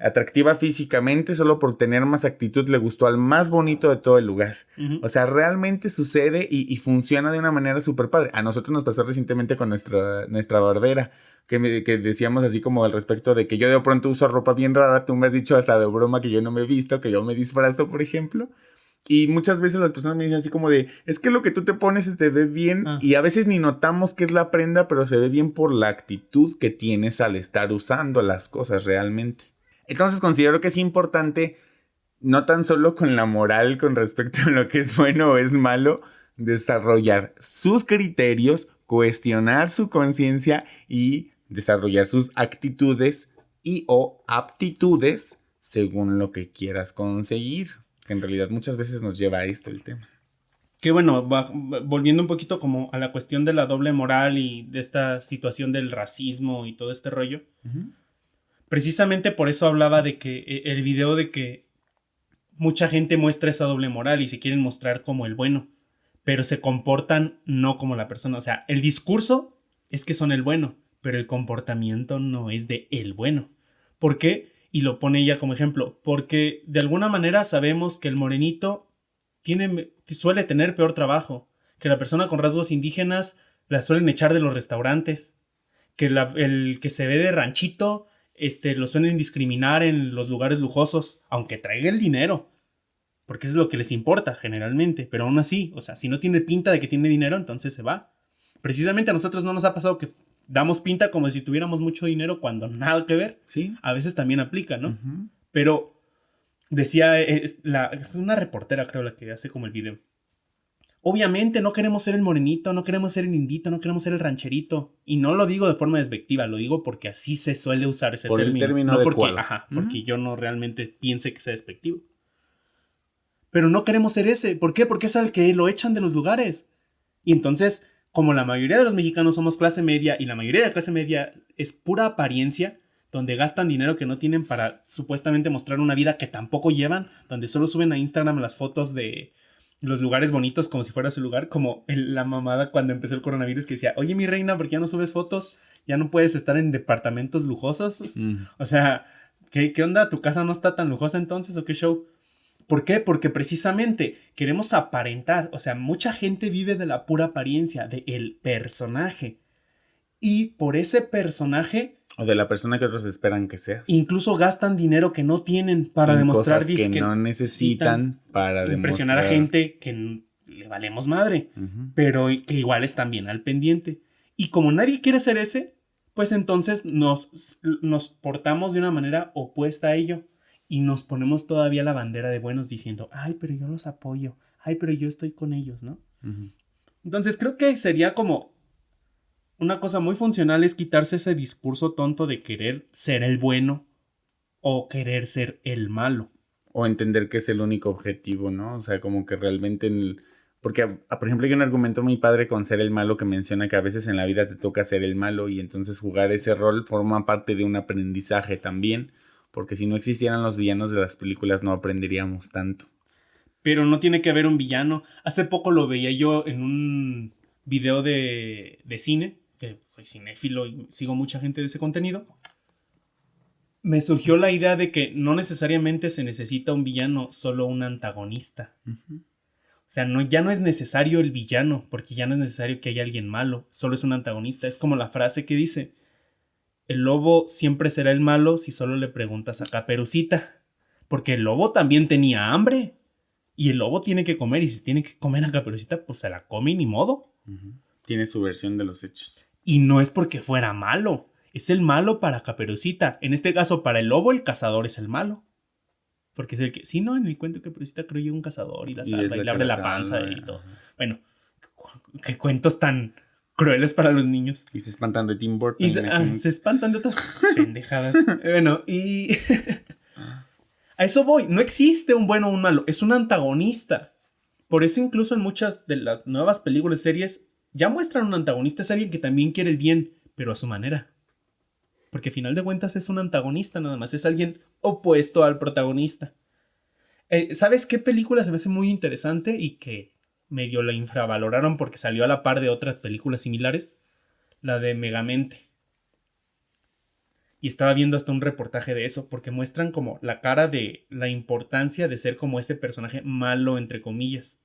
atractiva físicamente, solo por tener más actitud le gustó al más bonito de todo el lugar. O sea, realmente sucede y funciona de una manera súper padre. A nosotros nos pasó recientemente con nuestra barbera, que decíamos así como al respecto de que yo de pronto uso ropa bien rara. Tú me has dicho hasta de broma que yo no me he visto, que yo me disfrazo, por ejemplo. Y muchas veces las personas me dicen así como de, es que lo que tú te pones se te ve bien. Y a veces ni notamos que es la prenda, pero se ve bien por la actitud que tienes al estar usando las cosas realmente. Entonces considero que es importante, no tan solo con la moral con respecto a lo que es bueno o es malo, desarrollar sus criterios, cuestionar su conciencia y desarrollar sus actitudes y o aptitudes según lo que quieras conseguir. Que en realidad muchas veces nos lleva a esto el tema. Que bueno, volviendo un poquito como a la cuestión de la doble moral y de esta situación del racismo y todo este rollo. Precisamente por eso hablaba de que el video de que mucha gente muestra esa doble moral y se quieren mostrar como el bueno, pero se comportan no como la persona. O sea, el discurso es que son el bueno, pero el comportamiento no es de el bueno. ¿Por qué? Y lo pone ella como ejemplo. Porque de alguna manera sabemos que el morenito suele tener peor trabajo, que la persona con rasgos indígenas la suelen echar de los restaurantes, que el que se ve de ranchito lo suelen discriminar en los lugares lujosos, aunque traiga el dinero. Porque eso es lo que les importa generalmente. Pero aún así, o sea, si no tiene pinta de que tiene dinero, entonces se va. Precisamente a nosotros no nos ha pasado que damos pinta como si tuviéramos mucho dinero cuando nada que ver. Sí. A veces también aplica, ¿no? Pero decía, es una reportera, creo, la que hace como el video. Obviamente no queremos ser el morenito, no queremos ser el indito, no queremos ser el rancherito. Y no lo digo de forma despectiva, lo digo porque así se suele usar ese término. Por el término no adecuado. Porque yo no realmente piense que sea despectivo. Pero no queremos ser ese. ¿Por qué? Porque es al que lo echan de los lugares. Y entonces, como la mayoría de los mexicanos somos clase media y la mayoría de la clase media es pura apariencia, donde gastan dinero que no tienen para supuestamente mostrar una vida que tampoco llevan, donde solo suben a Instagram las fotos de los lugares bonitos como si fuera su lugar, como la mamada cuando empezó el coronavirus que decía, oye mi reina, ¿por qué ya no subes fotos? ¿Ya no puedes estar en departamentos lujosos? O sea, ¿qué onda? ¿Tu casa no está tan lujosa entonces o qué show? ¿Por qué? Porque precisamente queremos aparentar, o sea, mucha gente vive de la pura apariencia, del personaje. Y por ese personaje... O de la persona que otros esperan que seas. Incluso gastan dinero que no tienen para demostrar cosas que no necesitan para impresionar a gente que le valemos madre, pero que igual están bien al pendiente. Y como nadie quiere ser ese, pues entonces nos portamos de una manera opuesta a ello y nos ponemos todavía la bandera de buenos diciendo, ay, pero yo los apoyo, ay, pero yo estoy con ellos, ¿no? Entonces creo que sería como... Una cosa muy funcional es quitarse ese discurso tonto de querer ser el bueno o querer ser el malo. O entender que es el único objetivo, ¿no? O sea, como que realmente... Porque, por ejemplo, hay un argumento muy padre con ser el malo que menciona que a veces en la vida te toca ser el malo y entonces jugar ese rol forma parte de un aprendizaje también. Porque si no existieran los villanos de las películas no aprenderíamos tanto. Pero no tiene que haber un villano. Hace poco lo veía yo en un video de cine, que soy cinéfilo y sigo mucha gente de ese contenido. Me surgió la idea de que no necesariamente se necesita un villano, solo un antagonista. O sea, ya no es necesario el villano, porque ya no es necesario que haya alguien malo, solo es un antagonista. Es como la frase que dice, el lobo siempre será el malo si solo le preguntas a Caperucita, porque el lobo también tenía hambre, y el lobo tiene que comer, y si tiene que comer a Caperucita, pues se la come y ni modo. Tiene su versión de los hechos. Y no es porque fuera malo, es el malo para Caperucita. En este caso, para el lobo, el cazador es el malo. Porque es el que... Sí, no, en el cuento que Caperucita creo llega un cazador y la salva y le abre la panza y todo. Bueno, qué cuentos tan crueles para los niños. Y se espantan de Tim Burton. Y se espantan de otras pendejadas. Bueno, y... a eso voy. No existe un bueno o un malo. Es un antagonista. Por eso incluso en muchas de las nuevas películas y series ya muestran un antagonista. Es alguien que también quiere el bien, pero a su manera. Porque al final de cuentas es un antagonista nada más. Es alguien opuesto al protagonista. ¿Sabes qué película se me hace muy interesante y que medio la infravaloraron porque salió a la par de otras películas similares? La de Megamente. Y estaba viendo hasta un reportaje de eso porque muestran como la cara de la importancia de ser como ese personaje malo, entre comillas.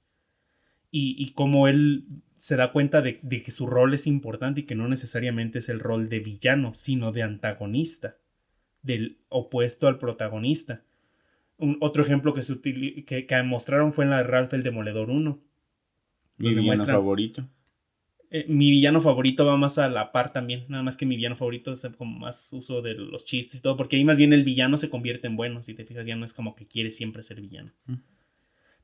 Y cómo él se da cuenta de que su rol es importante y que no necesariamente es el rol de villano, sino de antagonista, del opuesto al protagonista. Otro ejemplo que mostraron fue en la de Ralph el Demoledor 1. Mi villano favorito. Mi villano favorito va más a la par también. Nada más que mi villano favorito es como más uso de los chistes y todo. Porque ahí más bien el villano se convierte en bueno. Si te fijas, ya no es como que quiere siempre ser villano.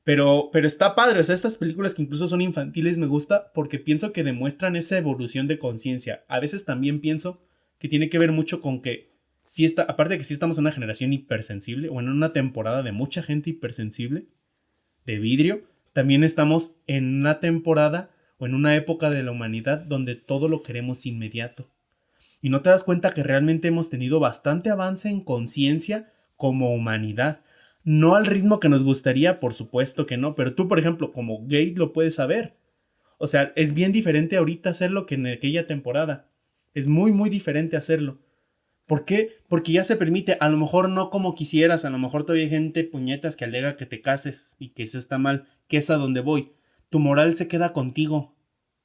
Pero está padre. O sea, estas películas que incluso son infantiles me gusta porque pienso que demuestran esa evolución de conciencia. A veces también pienso que tiene que ver mucho con que aparte de que sí estamos en una generación hipersensible o en una temporada de mucha gente hipersensible de vidrio, también estamos en una temporada o en una época de la humanidad donde todo lo queremos inmediato. Y no te das cuenta que realmente hemos tenido bastante avance en conciencia como humanidad. No al ritmo que nos gustaría, por supuesto que no, pero tú, por ejemplo, como gay lo puedes saber. O sea, es bien diferente ahorita hacerlo que en aquella temporada. Es muy, muy diferente hacerlo. ¿Por qué? Porque ya se permite, a lo mejor no como quisieras, a lo mejor todavía hay gente puñetas que alega que te cases y que eso está mal, que es a donde voy. Tu moral se queda contigo,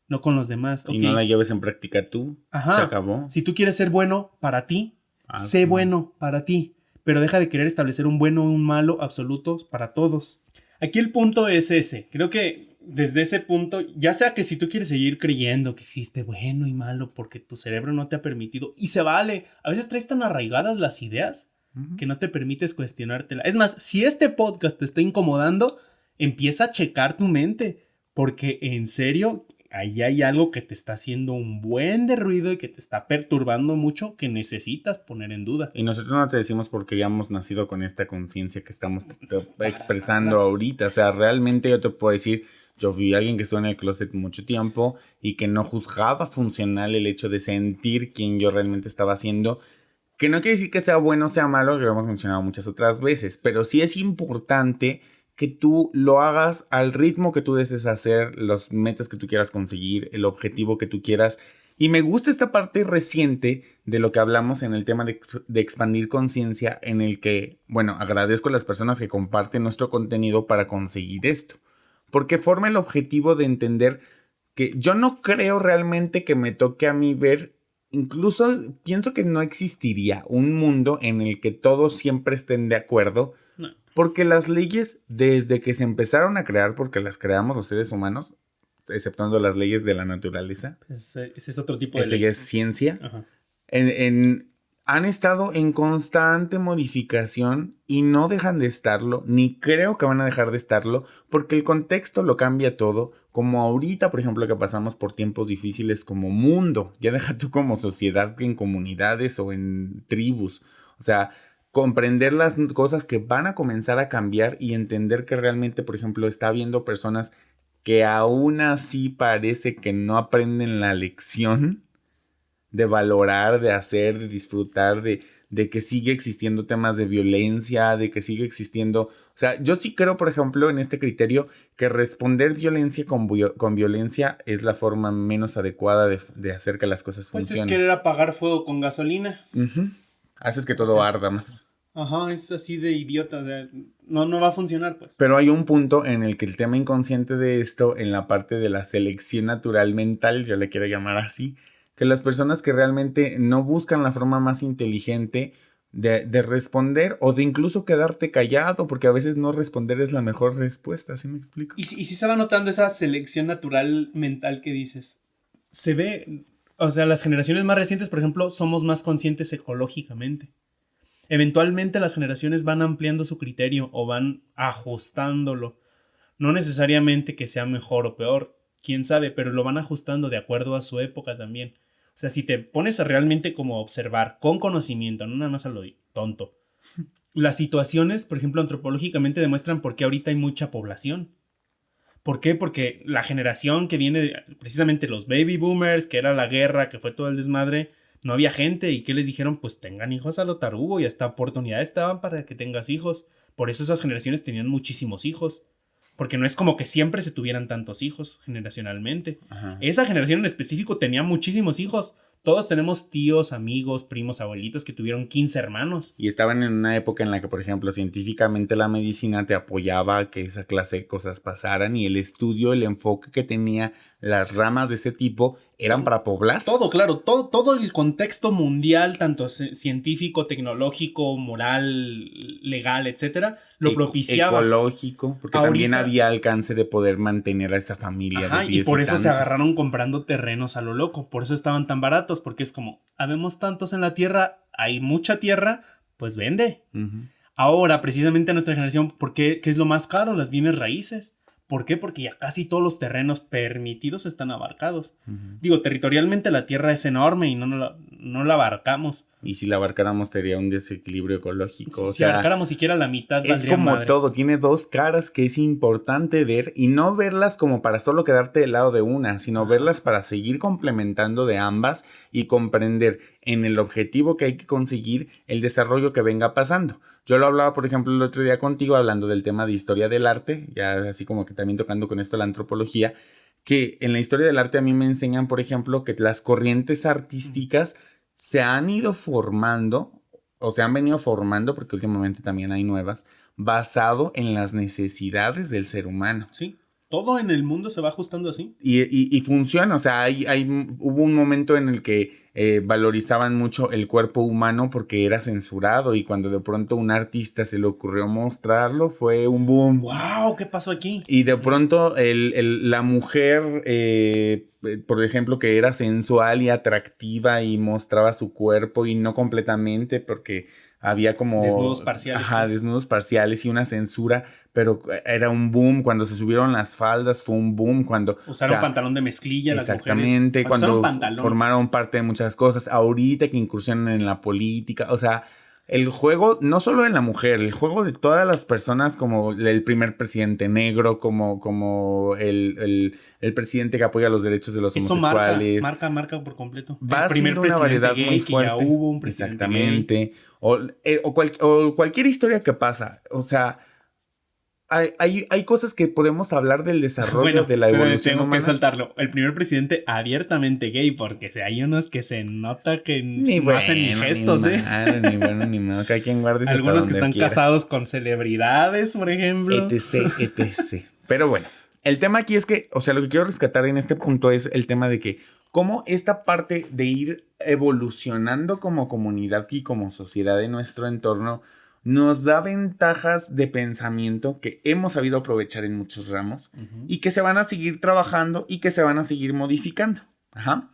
no con los demás. Y Ok. no la lleves en práctica tú. Ajá. Se acabó. Si tú quieres ser bueno para ti, sé sí. bueno para ti. Pero deja de querer establecer un bueno o un malo absoluto para todos. Aquí el punto es ese. Creo que desde ese punto, ya sea que si tú quieres seguir creyendo que existe bueno y malo porque tu cerebro no te ha permitido, y se vale, a veces traes tan arraigadas las ideas que no te permites cuestionártela. Es más, si este podcast te está incomodando, empieza a checar tu mente, porque en serio, ahí hay algo que te está haciendo un buen de ruido y que te está perturbando mucho que necesitas poner en duda. Y nosotros no te decimos porque ya hemos nacido con esta conciencia que estamos expresando ahorita. O sea, realmente yo te puedo decir, yo fui alguien que estuvo en el closet mucho tiempo y que no juzgaba funcional el hecho de sentir quién yo realmente estaba siendo. Que no quiere decir que sea bueno o sea malo, lo hemos mencionado muchas otras veces, pero sí es importante que tú lo hagas al ritmo que tú desees hacer, los metas que tú quieras conseguir, el objetivo que tú quieras. Y me gusta esta parte reciente de lo que hablamos en el tema de expandir conciencia, en el que, bueno, agradezco a las personas que comparten nuestro contenido para conseguir esto, porque forma el objetivo de entender que yo no creo realmente que me toque a mí ver. Incluso pienso que no existiría un mundo en el que todos siempre estén de acuerdo, no. Porque las leyes, desde que se empezaron a crear, porque las creamos los seres humanos, exceptuando las leyes de la naturaleza. Ese es otro tipo de ley. Eso ya es ciencia. Han estado en constante modificación y no dejan de estarlo, ni creo que van a dejar de estarlo, porque el contexto lo cambia todo, como ahorita, por ejemplo, que pasamos por tiempos difíciles como mundo, ya deja tú como sociedad en comunidades o en tribus, o sea, comprender las cosas que van a comenzar a cambiar y entender que realmente, por ejemplo, está habiendo personas que aún así parece que no aprenden la lección de valorar, de hacer, de disfrutar, de que sigue existiendo temas de violencia, de que sigue existiendo. O sea, yo sí creo, por ejemplo, en este criterio que responder violencia con violencia es la forma menos adecuada de hacer que las cosas funcionen. Pues es querer apagar fuego con gasolina. Haces que todo arda más. Ajá, es así de idiota, o sea, no va a funcionar, pues. Pero hay un punto en el que el tema inconsciente de esto, en la parte de la selección natural mental, yo le quiero llamar así, que las personas que realmente no buscan la forma más inteligente de responder o de incluso quedarte callado, porque a veces no responder es la mejor respuesta, ¿sí me explico? Y si se va notando esa selección natural mental que dices, se ve, o sea, las generaciones más recientes, por ejemplo, somos más conscientes ecológicamente. Eventualmente las generaciones van ampliando su criterio o van ajustándolo. No necesariamente que sea mejor o peor, quién sabe, pero lo van ajustando de acuerdo a su época también. O sea, si te pones a realmente como observar con conocimiento, no nada más a lo tonto, las situaciones, por ejemplo, antropológicamente demuestran por qué ahorita hay mucha población. ¿Por qué? Porque la generación que viene, precisamente los baby boomers, que era la guerra, que fue todo el desmadre, no había gente. ¿Y qué les dijeron? Pues tengan hijos a lo tarugo y hasta oportunidades estaban para que tengas hijos. Por eso esas generaciones tenían muchísimos hijos. Porque no es como que siempre se tuvieran tantos hijos generacionalmente. Ajá. Esa generación en específico tenía muchísimos hijos. Todos tenemos tíos, amigos, primos, abuelitos que tuvieron 15 hermanos. Y estaban en una época en la que, por ejemplo, científicamente la medicina te apoyaba a que esa clase de cosas pasaran y el estudio, el enfoque que tenía las ramas de ese tipo eran para poblar. Todo, claro, todo el contexto mundial, tanto científico, tecnológico, moral, legal, etcétera, lo propiciaba. Ecológico, porque ahorita también había alcance de poder mantener a esa familia. Ajá, de 10 y por eso se agarraron comprando terrenos a lo loco, por eso estaban tan baratos, porque es como, habemos tantos en la tierra, hay mucha tierra, pues vende. Ahora, precisamente a nuestra generación, ¿qué es lo más caro? Las bienes raíces. ¿Por qué? Porque ya casi todos los terrenos permitidos están abarcados. Digo, territorialmente la tierra es enorme y no la abarcamos. Y si la abarcáramos sería un desequilibrio ecológico. Si abarcáramos siquiera la mitad, es como madre. Todo, tiene dos caras que es importante ver y no verlas como para solo quedarte del lado de una, sino verlas para seguir complementando de ambas y comprender en el objetivo que hay que conseguir, el desarrollo que venga pasando. Yo lo hablaba, por ejemplo, el otro día contigo, hablando del tema de historia del arte, ya así como que también tocando con esto la antropología, que en la historia del arte a mí me enseñan, por ejemplo, que las corrientes artísticas se han ido formando, o se han venido formando, porque últimamente también hay nuevas, basado en las necesidades del ser humano. Sí, todo en el mundo se va ajustando así. Y funciona, o sea, hubo un momento en el que valorizaban mucho el cuerpo humano porque era censurado, y cuando de pronto un artista se le ocurrió mostrarlo, fue un boom. ¡Wow! ¿Qué pasó aquí? Y de pronto la mujer, por ejemplo, que era sensual y atractiva y mostraba su cuerpo, y no completamente porque había como... desnudos parciales. Ajá, pues. Desnudos parciales y una censura, pero era un boom. Cuando se subieron las faldas fue un boom. Cuando usaron pantalón de mezclilla las mujeres. Exactamente, cuando formaron parte de muchas cosas. Ahorita que incursionan en la política, o sea... El juego, no solo en la mujer, el juego de todas las personas, como el primer presidente negro, como el presidente que apoya los derechos de los homosexuales. Marca por completo. Va siendo una variedad muy fuerte. Que ya hubo un presidente exactamente. O cualquier historia que pasa. O sea, hay cosas que podemos hablar del desarrollo de la evolución humana. Tengo que saltarlo. El primer presidente abiertamente gay, porque hay unos que se nota que no hacen ni gestos, ni bueno ni malo. Cada quien guarde algunos que están casados con celebridades, por ejemplo. etc. Pero bueno, el tema aquí es que, o sea, lo que quiero rescatar en este punto es el tema de que cómo esta parte de ir evolucionando como comunidad y como sociedad en nuestro entorno nos da ventajas de pensamiento que hemos sabido aprovechar en muchos ramos, y que se van a seguir trabajando y que se van a seguir modificando. Ajá.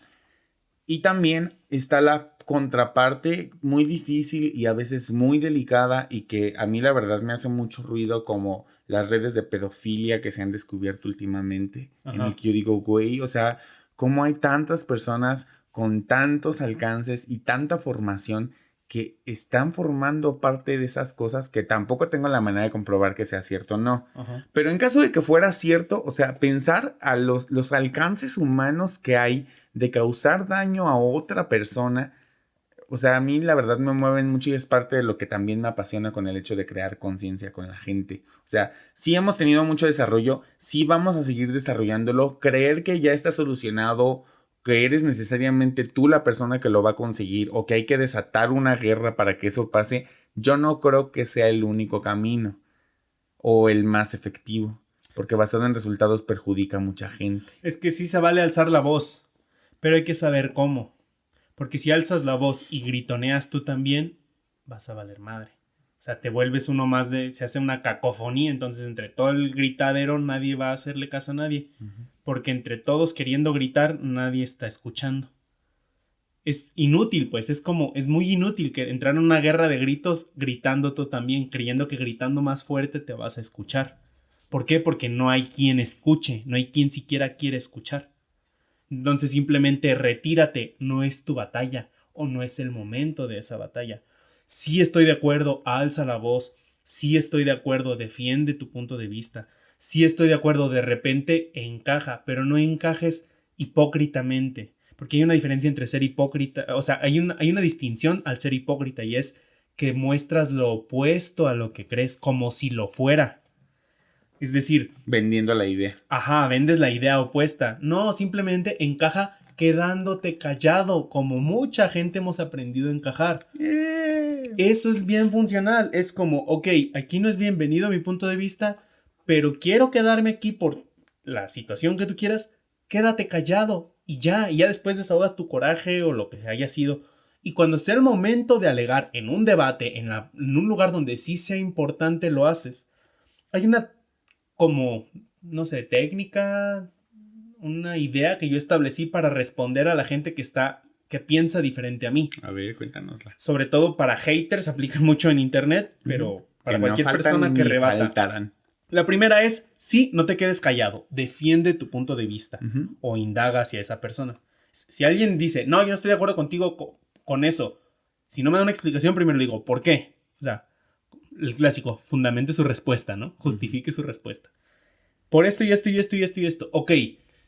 Y también está la contraparte muy difícil y a veces muy delicada, y que a mí la verdad me hace mucho ruido, como las redes de pedofilia que se han descubierto últimamente. Ajá. En el que yo digo, güey, o sea, cómo hay tantas personas con tantos alcances y tanta formación que están formando parte de esas cosas, que tampoco tengo la manera de comprobar que sea cierto o no. Ajá. Pero en caso de que fuera cierto, o sea, pensar a los alcances humanos que hay de causar daño a otra persona, o sea, a mí la verdad me mueven mucho, y es parte de lo que también me apasiona con el hecho de crear conciencia con la gente. O sea, sí hemos tenido mucho desarrollo, sí vamos a seguir desarrollándolo. Creer que ya está solucionado, que eres necesariamente tú la persona que lo va a conseguir, o que hay que desatar una guerra para que eso pase, yo no creo que sea el único camino o el más efectivo, porque basado en resultados perjudica a mucha gente. Es que sí se vale alzar la voz, pero hay que saber cómo, porque si alzas la voz y gritoneas tú también, vas a valer madre. O sea, te vuelves uno más se hace una cacofonía, entonces entre todo el gritadero nadie va a hacerle caso a nadie. Porque entre todos queriendo gritar, nadie está escuchando. Es inútil, pues, es muy inútil que entrar en una guerra de gritos gritando tú también, creyendo que gritando más fuerte te vas a escuchar. ¿Por qué? Porque no hay quien escuche, no hay quien siquiera quiere escuchar. Entonces simplemente retírate, no es tu batalla, o no es el momento de esa batalla. Sí estoy de acuerdo, alza la voz, sí estoy de acuerdo, defiende tu punto de vista, sí estoy de acuerdo, de repente encaja, pero no encajes hipócritamente, porque hay una diferencia entre ser hipócrita, o sea, hay una distinción al ser hipócrita, y es que muestras lo opuesto a lo que crees, como si lo fuera. Es decir, vendiendo la idea. Ajá, vendes la idea opuesta. No, simplemente encaja quedándote callado, como mucha gente hemos aprendido a encajar. Eso es bien funcional. Es como, ok, aquí no es bienvenido mi punto de vista, pero quiero quedarme aquí por la situación que tú quieras. Quédate callado y ya después desahogas tu coraje o lo que haya sido. Y cuando sea el momento de alegar en un debate, en un lugar donde sí sea importante, lo haces. Hay una como, no sé, técnica, una idea que yo establecí para responder a la gente que piensa diferente a mí. A ver, cuéntanosla. Sobre todo para haters, aplica mucho en internet, pero para cualquier persona que rebata. Faltarán. La primera es, sí, no te quedes callado, defiende tu punto de vista o indaga hacia esa persona. Si alguien dice, no, yo no estoy de acuerdo contigo con eso, si no me da una explicación, primero le digo, ¿por qué? O sea, el clásico, fundamente su respuesta, ¿no? Justifique su respuesta. Por esto y esto y esto y esto y esto. Ok,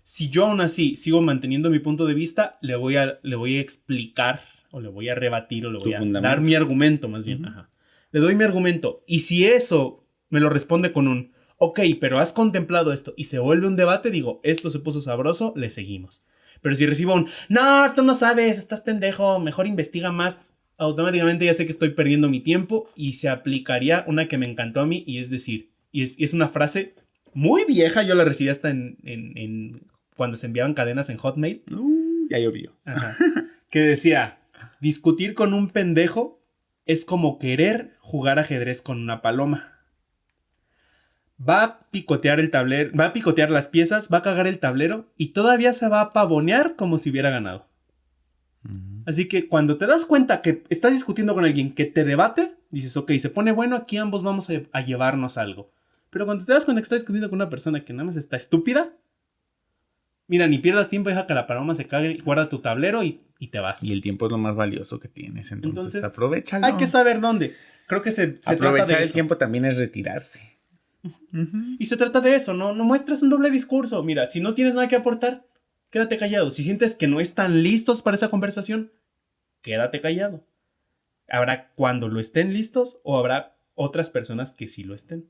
si yo aún así sigo manteniendo mi punto de vista, le voy a explicar o le voy a rebatir, o le Tu voy a fundamento. dar mi argumento, más bien. Ajá. Le doy mi argumento. Y si eso me lo responde con un, ok, pero has contemplado esto, y se vuelve un debate, digo, esto se puso sabroso, le seguimos. Pero si recibo un, no, tú no sabes, estás pendejo, mejor investiga más, automáticamente ya sé que estoy perdiendo mi tiempo, y se aplicaría una que me encantó a mí, y es decir, y es una frase muy vieja, yo la recibí hasta en cuando se enviaban cadenas en Hotmail. Ya llovió. Ajá. Que decía, discutir con un pendejo es como querer jugar ajedrez con una paloma. Va a picotear el tablero, va a picotear las piezas, va a cagar el tablero y todavía se va a pavonear como si hubiera ganado. Así que cuando te das cuenta que estás discutiendo con alguien que te debate, dices, ok, se pone bueno, aquí ambos vamos a llevarnos algo. Pero cuando te das cuenta que estás discutiendo con una persona que nada más está estúpida, mira, ni pierdas tiempo, deja que la paloma se cague, guarda tu tablero y te vas. Y el tiempo es lo más valioso que tienes, entonces aprovéchalo. Hay que saber dónde. Creo que se trata de eso. Aprovechar el tiempo también es retirarse. Y se trata de eso, no muestres un doble discurso. Mira, si no tienes nada que aportar, quédate callado. Si sientes que no están listos para esa conversación, quédate callado. Habrá cuando lo estén listos o habrá otras personas que sí lo estén.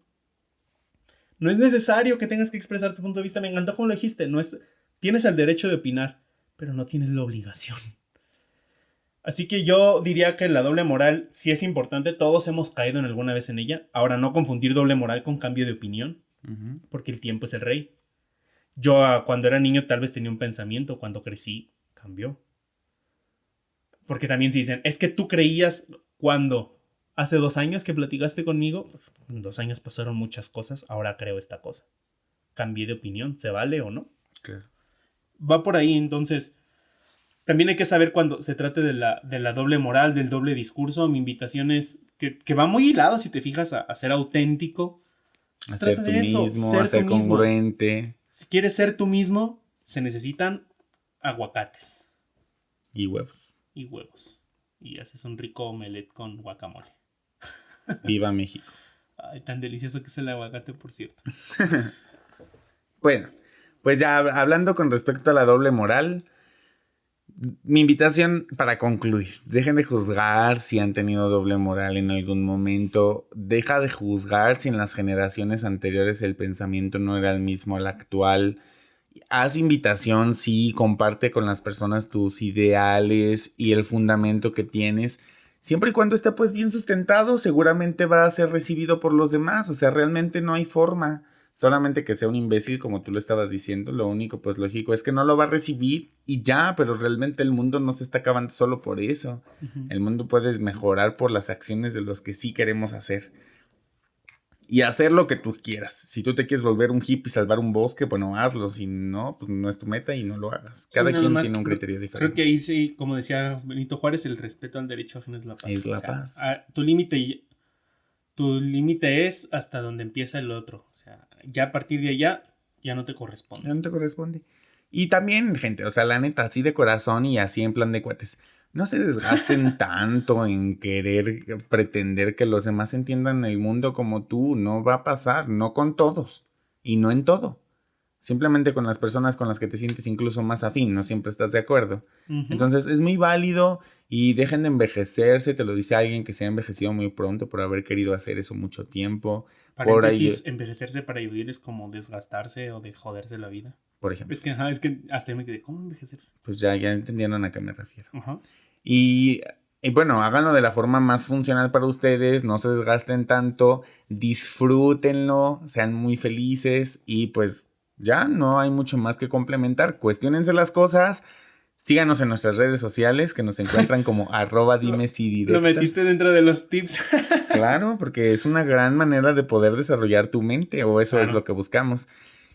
No es necesario que tengas que expresar tu punto de vista. Me encantó como lo dijiste. Tienes el derecho de opinar, pero no tienes la obligación. Así que yo diría que la doble moral sí es importante. Todos hemos caído en alguna vez en ella. Ahora, no confundir doble moral con cambio de opinión, porque el tiempo es el rey. Yo cuando era niño tal vez tenía un pensamiento. Cuando crecí, cambió. Porque también se dicen, es que tú creías cuando hace 2 años que platicaste conmigo. Pues, en 2 años pasaron muchas cosas. Ahora creo esta cosa. Cambié de opinión. ¿Se vale o no? Claro. Va por ahí, entonces... También hay que saber cuando se trate de la doble moral, del doble discurso. Mi invitación es que va muy hilado, si te fijas, a ser auténtico. A ser tú mismo, a ser congruente. Si quieres ser tú mismo, se necesitan aguacates. Y huevos. Y huevos. Y haces un rico omelette con guacamole. Viva México. Ay, tan delicioso que es el aguacate, por cierto. Bueno, pues ya hablando con respecto a la doble moral... Mi invitación para concluir, dejen de juzgar si han tenido doble moral en algún momento, deja de juzgar si en las generaciones anteriores el pensamiento no era el mismo al actual, haz invitación, sí, comparte con las personas tus ideales y el fundamento que tienes, siempre y cuando esté pues bien sustentado, seguramente va a ser recibido por los demás, o sea, realmente no hay forma. Solamente que sea un imbécil, como tú lo estabas diciendo, lo único pues lógico es que no lo va a recibir y ya, pero realmente el mundo no se está acabando solo por eso. El mundo puede mejorar por las acciones de los que sí queremos hacer. Y hacer lo que tú quieras. Si tú te quieres volver un hippie y salvar un bosque, bueno, hazlo. Si no, pues no es tu meta y no lo hagas. Cada quien tiene un criterio diferente. Creo que ahí sí, como decía Benito Juárez, el respeto al derecho ajeno es la paz. Es la paz. Tu límite es hasta donde empieza el otro. O sea, ya a partir de allá, ya no te corresponde. Ya no te corresponde. Y también, gente, o sea, la neta, así de corazón y así en plan de cuates. No se desgasten tanto en querer pretender que los demás entiendan el mundo como tú. No va a pasar, no con todos. Y no en todo. Simplemente con las personas con las que te sientes incluso más afín, no siempre estás de acuerdo. Entonces es muy válido y dejen de envejecerse, te lo dice alguien que se ha envejecido muy pronto por haber querido hacer eso mucho tiempo. Paréntesis, envejecerse para vivir es como desgastarse o de joderse la vida. Por ejemplo. Es que hasta me quedé, ¿cómo envejecerse? Pues ya entendieron a qué me refiero. Y bueno, háganlo de la forma más funcional para ustedes, no se desgasten tanto, disfrútenlo, sean muy felices y pues... Ya no hay mucho más que complementar. Cuestiónense las cosas. Síganos en nuestras redes sociales que nos encuentran como @dimesidirectas. Lo metiste dentro de los tips. Claro, porque es una gran manera de poder desarrollar tu mente, o eso es lo que buscamos.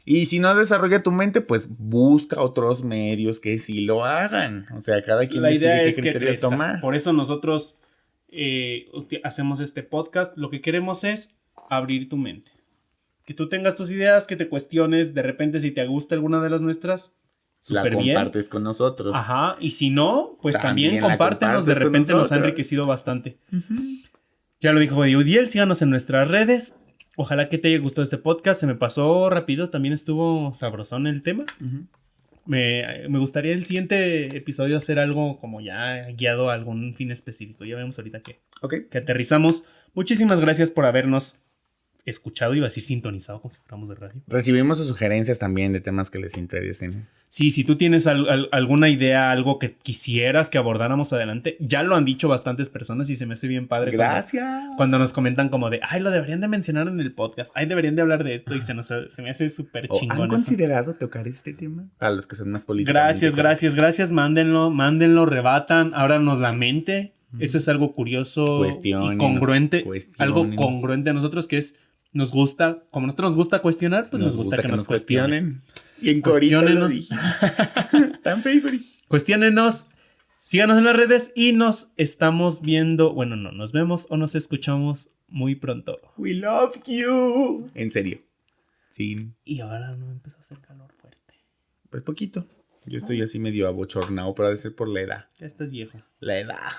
Y si no desarrolla tu mente, pues busca otros medios que sí lo hagan. O sea, cada quien decide qué criterio tomar. Por eso nosotros hacemos este podcast. Lo que queremos es abrir tu mente. Que tú tengas tus ideas, que te cuestiones, de repente si te gusta alguna de las nuestras, súper bien. La compartes con nosotros. Ajá, y si no, pues también compártenos, de repente nos ha enriquecido bastante. Ya lo dijo Udiel, síganos en nuestras redes. Ojalá que te haya gustado este podcast, se me pasó rápido, también estuvo sabrosón el tema. Me gustaría el siguiente episodio hacer algo como ya guiado a algún fin específico. Ya vemos ahorita que aterrizamos. Muchísimas gracias por habernos escuchado, iba a decir sintonizado como si fuéramos de radio. Recibimos sus sugerencias también de temas que les interesen. Sí, si tú tienes alguna idea, algo que quisieras que abordáramos adelante, ya lo han dicho bastantes personas y se me hace bien padre. Gracias. Cuando nos comentan como de, ay, lo deberían de mencionar en el podcast, ay, deberían de hablar de esto y se me hace súper chingón. ¿Han considerado tocar este tema? Para los que son más políticos. Gracias, mándenlo, rebatan, ábranos la mente. Eso es algo curioso y congruente, algo congruente a nosotros que es, nos gusta, como a nosotros nos gusta cuestionar, pues nos gusta que nos cuestionen. Y en corito lo dije. Tan favorite. Cuestiónenos, síganos en las redes y nos estamos viendo, bueno, no, nos vemos o nos escuchamos muy pronto. We love you. En serio. Sí. Y ahora no empezó a hacer calor fuerte. Pues poquito. Yo estoy así medio abochornado, pero ha de ser por la edad. Ya estás viejo. La edad.